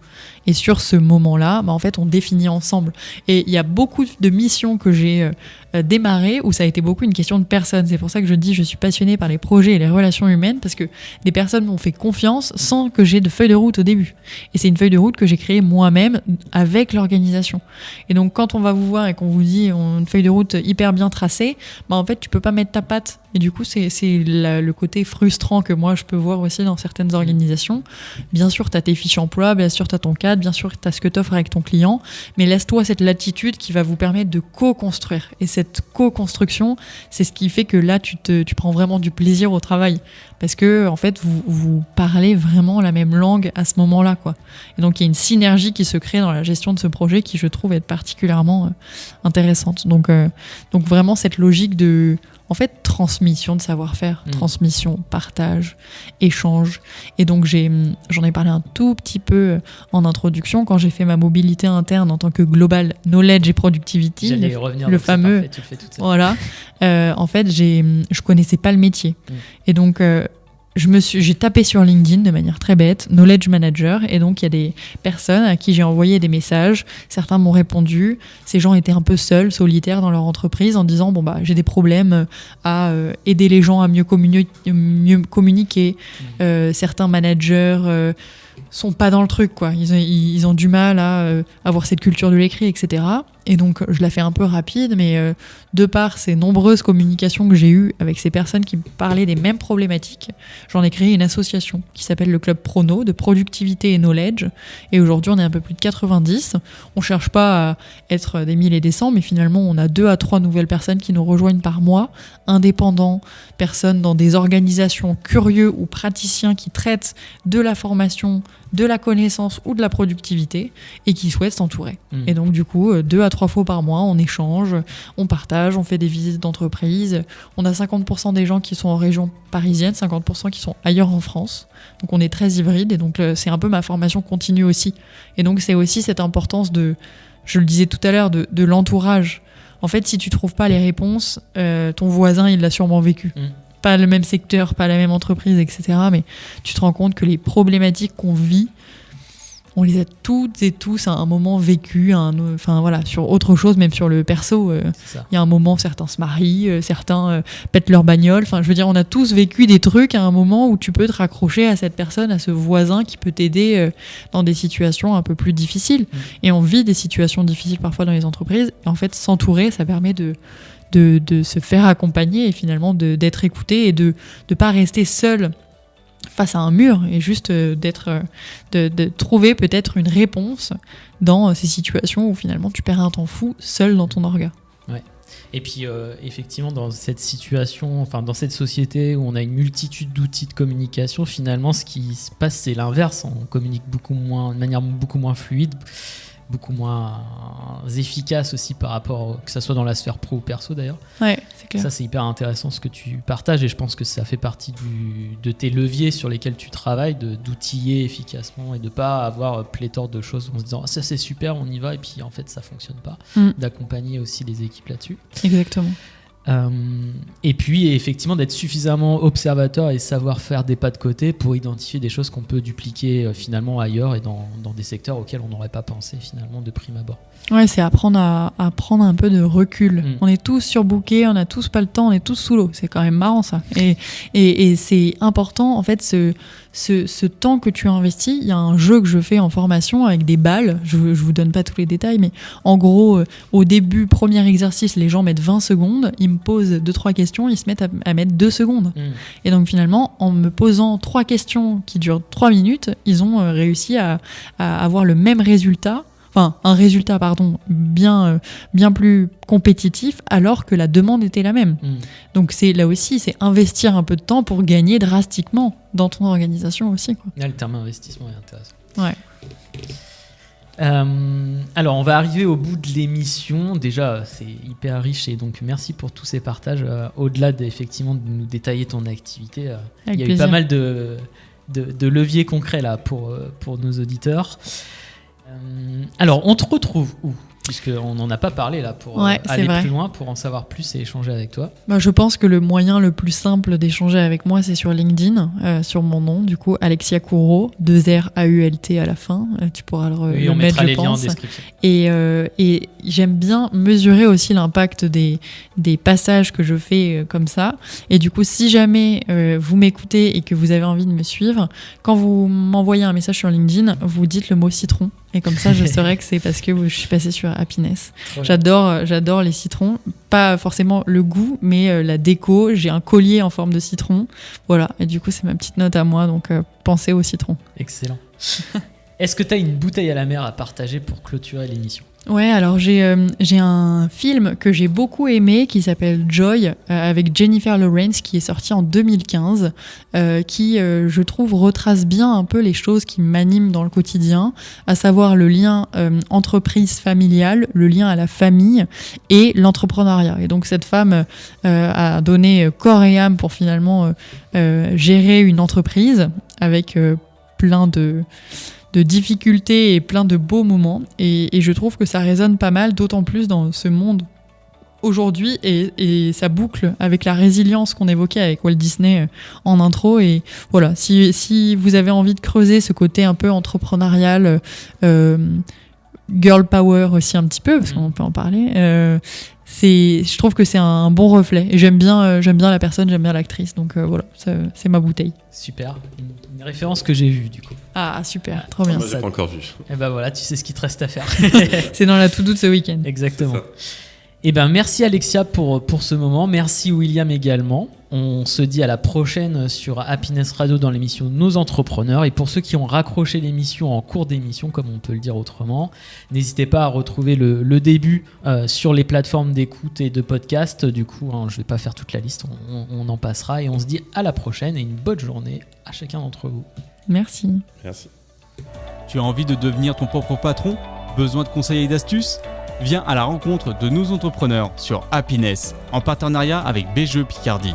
Et sur ce moment-là, en fait, on définit ensemble. Et il y a beaucoup de missions que j'ai démarrées où ça a été beaucoup une question de personnes. C'est pour ça que je dis je suis passionnée par les projets et les relations humaines, parce que des personnes m'ont fait confiance sans que j'ai de feuille de route au début. Et c'est une feuille de route que j'ai créée moi-même avec l'organisation. Et donc, quand on va vous voir et qu'on vous dit une feuille de route hyper bien tracée, en fait, tu peux pas mettre ta patte. Et du coup, c'est le côté frustrant que moi, je peux voir aussi dans certaines organisations. Bien sûr, tu as tes fiches emploi, bien sûr, tu as ton cadre, bien sûr, tu as ce que tu offres avec ton client, mais laisse-toi cette latitude qui va vous permettre de co-construire. Et cette co-construction, c'est ce qui fait que là, tu prends vraiment du plaisir au travail. Parce que, en fait, vous parlez vraiment la même langue à ce moment-là, quoi. Et donc, il y a une synergie qui se crée dans la gestion de ce projet qui, je trouve, être particulièrement intéressante. Donc, vraiment, cette logique de... En fait, transmission de savoir-faire, transmission, partage, échange. Et donc, j'en ai parlé un tout petit peu en introduction quand j'ai fait ma mobilité interne en tant que Global Knowledge et Productivity. J'allais revenir le fameux. Parfait, tu le fais toute seule. Voilà. En fait, je connaissais pas le métier. Et donc, j'ai tapé sur LinkedIn de manière très bête, Knowledge Manager, et donc il y a des personnes à qui j'ai envoyé des messages, certains m'ont répondu, ces gens étaient un peu seuls, solitaires dans leur entreprise en disant j'ai des problèmes à aider les gens à mieux communiquer, certains managers sont pas dans le truc, quoi. Ils ont du mal à avoir cette culture de l'écrit, etc. Et donc, je la fais un peu rapide, mais de par ces nombreuses communications que j'ai eues avec ces personnes qui me parlaient des mêmes problématiques, j'en ai créé une association qui s'appelle le Club Prono de productivité et knowledge. Et aujourd'hui, on est un peu plus de 90. On cherche pas à être des 1000 et des 100, mais finalement, on a 2 à 3 nouvelles personnes qui nous rejoignent par mois, indépendants, personnes dans des organisations, curieux ou praticiens qui traitent de la formation, de la connaissance ou de la productivité et qui souhaitent s'entourer. Et donc, du coup, 2 à 3 fois par mois, on échange, on partage, on fait des visites d'entreprise. On a 50% des gens qui sont en région parisienne, 50% qui sont ailleurs en France. Donc, on est très hybride et donc, c'est un peu ma formation continue aussi. Et donc, c'est aussi cette importance je le disais tout à l'heure, de l'entourage. En fait, si tu trouves pas les réponses, ton voisin, il l'a sûrement vécu. Pas le même secteur, pas la même entreprise, etc. Mais tu te rends compte que les problématiques qu'on vit, on les a toutes et tous à un moment vécu, sur autre chose, même sur le perso. Il y a un moment, certains se marient, certains pètent leur bagnole. Enfin, je veux dire, on a tous vécu des trucs à un moment où tu peux te raccrocher à cette personne, à ce voisin qui peut t'aider dans des situations un peu plus difficiles. Et on vit des situations difficiles parfois dans les entreprises. Et en fait, s'entourer, ça permet de se faire accompagner et finalement d'être écouté et de pas rester seul face à un mur et juste de trouver peut-être une réponse dans ces situations où finalement tu perds un temps fou seul dans ton orga. Ouais. Et puis effectivement dans cette situation, dans cette société où on a une multitude d'outils de communication, finalement ce qui se passe c'est l'inverse, on communique de manière beaucoup moins fluide, beaucoup moins efficace aussi par rapport, que ça soit dans la sphère pro ou perso d'ailleurs. Ouais, c'est clair. Ça c'est hyper intéressant ce que tu partages et je pense que ça fait partie de tes leviers sur lesquels tu travailles, d'outiller efficacement et de pas avoir pléthore de choses en se disant ça c'est super, on y va et puis en fait ça fonctionne pas. D'accompagner aussi les équipes là-dessus. Exactement. Et puis effectivement d'être suffisamment observateur et savoir faire des pas de côté pour identifier des choses qu'on peut dupliquer finalement ailleurs et dans des secteurs auxquels on n'aurait pas pensé finalement de prime abord. Ouais, c'est apprendre à prendre un peu de recul. On est tous surbookés, on n'a tous pas le temps, on est tous sous l'eau. C'est quand même marrant ça. Et c'est important en fait ce temps que tu investis. Il y a un jeu que je fais en formation avec des balles. Je vous donne pas tous les détails, mais en gros, au début, premier exercice, les gens mettent 20 secondes. Ils me posent 2-3 questions, ils se mettent à mettre 2 secondes. Et donc finalement, en me posant 3 questions qui durent 3 minutes, ils ont réussi à avoir le même résultat. Enfin, un résultat, bien plus compétitif, alors que la demande était la même. Donc là aussi, c'est investir un peu de temps pour gagner drastiquement dans ton organisation aussi, quoi. Là, le terme investissement est intéressant. Ouais. Alors, on va arriver au bout de l'émission. Déjà, c'est hyper riche et donc merci pour tous ces partages. Au-delà effectivement de nous détailler ton activité, il y a eu pas mal de leviers concrets là pour nos auditeurs. Alors, on te retrouve où ? Puisqu'on n'en a pas parlé là pour aller plus loin, pour en savoir plus et échanger avec toi. Je pense que le moyen le plus simple d'échanger avec moi, c'est sur LinkedIn, sur mon nom, du coup, Alexia Courault, 2 R AULT à la fin. Tu pourras le mettre, je pense. On mettra les liens en description. Et j'aime bien mesurer aussi l'impact des passages que je fais comme ça. Et du coup, si jamais vous m'écoutez et que vous avez envie de me suivre, quand vous m'envoyez un message sur LinkedIn, vous dites le mot citron. Et comme ça, je saurais que c'est parce que je suis passée sur Happiness. J'adore les citrons. Pas forcément le goût, mais la déco. J'ai un collier en forme de citron. Voilà. Et du coup, c'est ma petite note à moi. Donc, pensez au citron. Excellent. Est-ce que tu as une bouteille à la mer à partager pour clôturer l'émission ? Ouais, alors j'ai un film que j'ai beaucoup aimé qui s'appelle Joy avec Jennifer Lawrence qui est sorti en 2015 qui, je trouve, retrace bien un peu les choses qui m'animent dans le quotidien, à savoir le lien entreprise familiale, le lien à la famille et l'entrepreneuriat. Et donc cette femme a donné corps et âme pour finalement gérer une entreprise avec plein de difficultés et plein de beaux moments. Et je trouve que ça résonne pas mal, d'autant plus dans ce monde aujourd'hui. Et ça boucle avec la résilience qu'on évoquait avec Walt Disney en intro. Et voilà, si vous avez envie de creuser ce côté un peu entrepreneurial, girl power aussi un petit peu, parce qu'on peut en parler, je trouve que c'est un bon reflet. Et j'aime bien la personne, j'aime bien l'actrice. Donc voilà, c'est ma bouteille. Super. Une référence que j'ai vue, du coup. Ah, super, trop bien. Moi, j'ai pas encore vu. Et ben voilà, tu sais ce qu'il te reste à faire. C'est dans la to-do de ce week-end. Exactement. Et ben merci Alexia pour ce moment. Merci William également. On se dit à la prochaine sur Happiness Radio dans l'émission Nos Entrepreneurs. Et pour ceux qui ont raccroché l'émission en cours d'émission, comme on peut le dire autrement, n'hésitez pas à retrouver le début sur les plateformes d'écoute et de podcast. Du coup, je ne vais pas faire toute la liste, on en passera. Et on se dit à la prochaine et une bonne journée à chacun d'entre vous. Merci. Merci. Tu as envie de devenir ton propre patron ? Besoin de conseils et d'astuces ? Viens à la rencontre de nos entrepreneurs sur Happiness, en partenariat avec BGE Picardie.